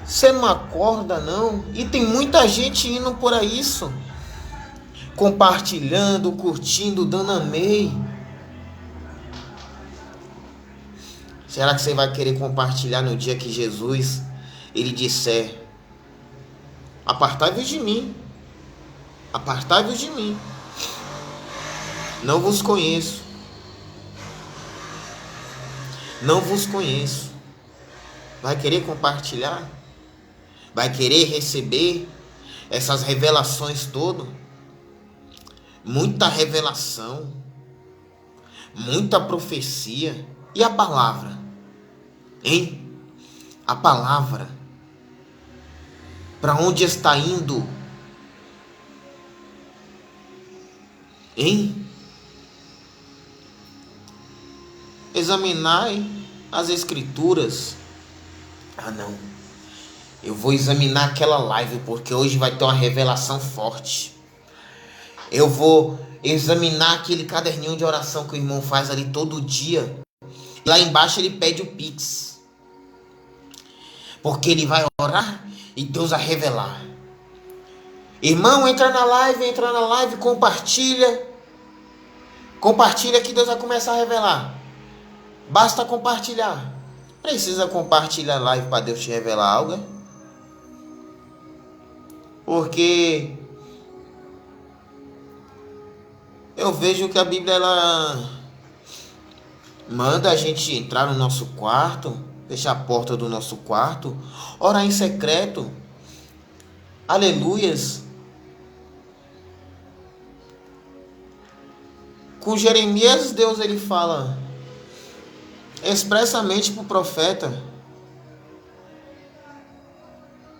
Você não acorda, não? E tem muita gente indo por isso, compartilhando, curtindo, dando amém. Será que você vai querer compartilhar no dia que Jesus, ele disser, apartai-vos de mim, apartai-vos de mim, não vos conheço, não vos conheço? Vai querer compartilhar? Vai querer receber? essas revelações todas, muita revelação, muita profecia. E a palavra? Hein? A palavra, para onde está indo? Hein? Examinai as escrituras. Ah, não. Eu vou examinar aquela live, porque hoje vai ter uma revelação forte. Eu vou examinar aquele caderninho de oração que o irmão faz ali todo dia. Lá embaixo ele pede o Pix. Porque ele vai orar e Deus vai revelar. Irmão, entra na live, compartilha. Compartilha que Deus vai começar a revelar. Basta compartilhar. Precisa compartilhar a live para Deus te revelar algo? Porque eu vejo que a Bíblia ela manda a gente entrar no nosso quarto, fechar a porta do nosso quarto, orar em secreto. Aleluias. Com Jeremias, Deus ele fala expressamente para o profeta: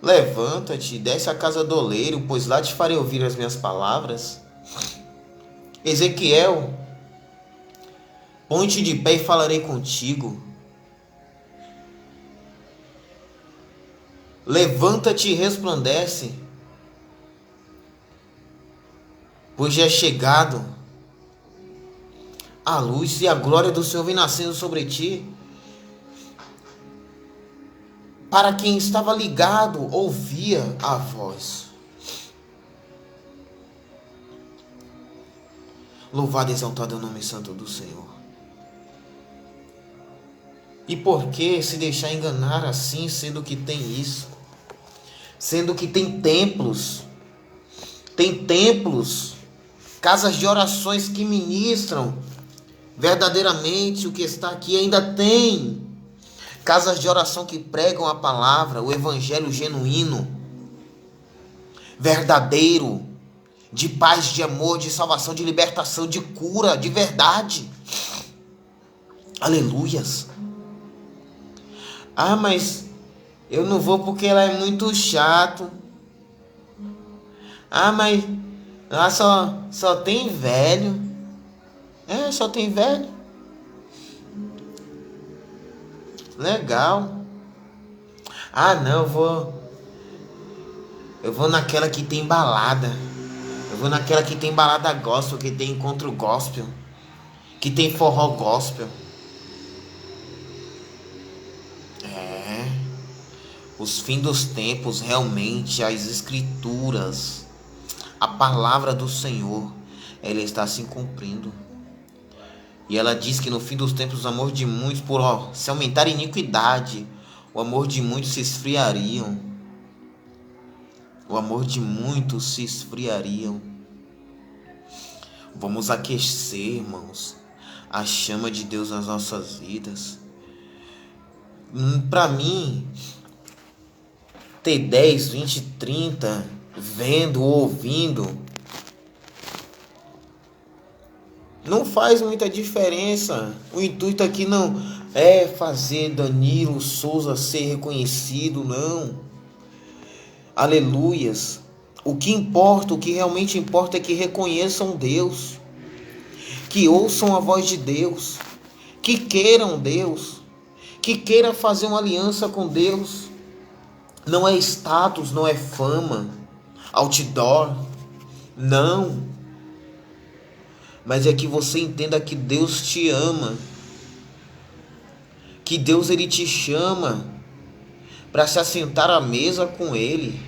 levanta-te, desce à casa do oleiro, pois lá te farei ouvir as minhas palavras. Ezequiel: põe-te de pé e falarei contigo. Levanta-te e resplandece, pois já é chegado a luz e a glória do Senhor vem nascendo sobre ti. Para quem estava ligado, ouvia a voz. Louvado e exaltado é o nome santo do Senhor. E por que se deixar enganar assim, sendo que tem isso? Sendo que tem templos, casas de orações que ministram verdadeiramente o que está aqui. Ainda tem casas de oração que pregam a palavra, o evangelho genuíno, verdadeiro, de paz, de amor, de salvação, de libertação, de cura, de verdade. Aleluias. Ah, mas eu não vou porque ela é muito chato. Ah, mas lá só tem velho. É, só tem velho. Legal. Ah, não, eu vou naquela que tem balada. Eu vou naquela que tem balada gospel, que tem encontro gospel, que tem forró gospel. É. Os fins dos tempos, realmente, as escrituras, a palavra do Senhor, ela está se cumprindo. E ela diz que no fim dos tempos o amor de muitos, por se aumentar a iniquidade, o amor de muitos se esfriariam. O amor de muitos se esfriariam. Vamos aquecer, irmãos, a chama de Deus nas nossas vidas. Para mim, ter 10, 20, 30, vendo, ouvindo, não faz muita diferença. O intuito aqui não é fazer Danilo Souza ser reconhecido, não. Aleluias. O que importa, o que realmente importa é que reconheçam Deus, que ouçam a voz de Deus, que queiram Deus, que queiram fazer uma aliança com Deus. Não é status, não é fama, outdoor, não. Mas é que você entenda que Deus te ama, que Deus ele te chama para se assentar à mesa com Ele.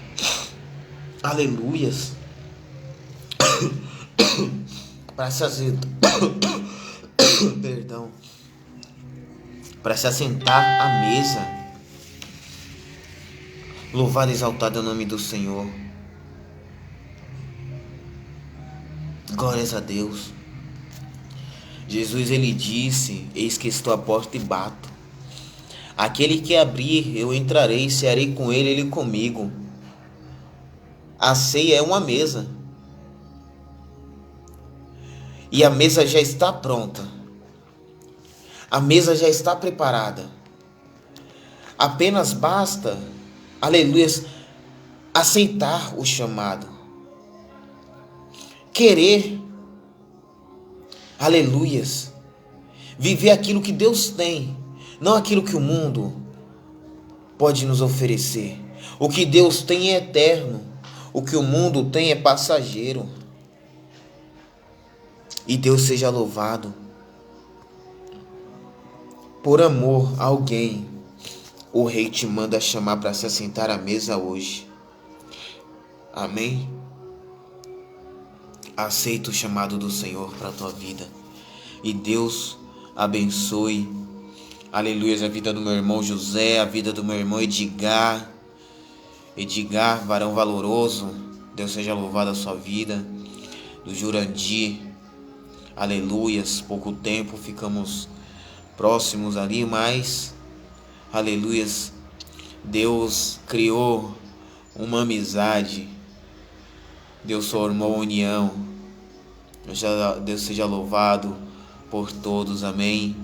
Aleluias. Para se assentar, perdão, para se assentar à mesa. Louvado e exaltado é o nome do Senhor. Glórias a Deus. Jesus ele disse: eis que estou à porta e bato. Aquele que abrir, eu entrarei, cearei com ele, ele comigo. A ceia é uma mesa. E a mesa já está pronta. A mesa já está preparada. Apenas basta, aleluias, aceitar o chamado. Querer, aleluias, viver aquilo que Deus tem, não aquilo que o mundo pode nos oferecer. O que Deus tem é eterno, o que o mundo tem é passageiro. E Deus seja louvado. Por amor a alguém, o rei te manda chamar para se assentar à mesa hoje. Amém? Aceita o chamado do Senhor para a tua vida. E Deus abençoe, aleluia, a vida do meu irmão José, a vida do meu irmão Edgar, varão valoroso. Deus seja louvado a sua vida. Do Jurandir, aleluias, pouco tempo ficamos próximos ali, mas, aleluias, Deus criou uma amizade, Deus formou união. Deus seja louvado por todos, amém.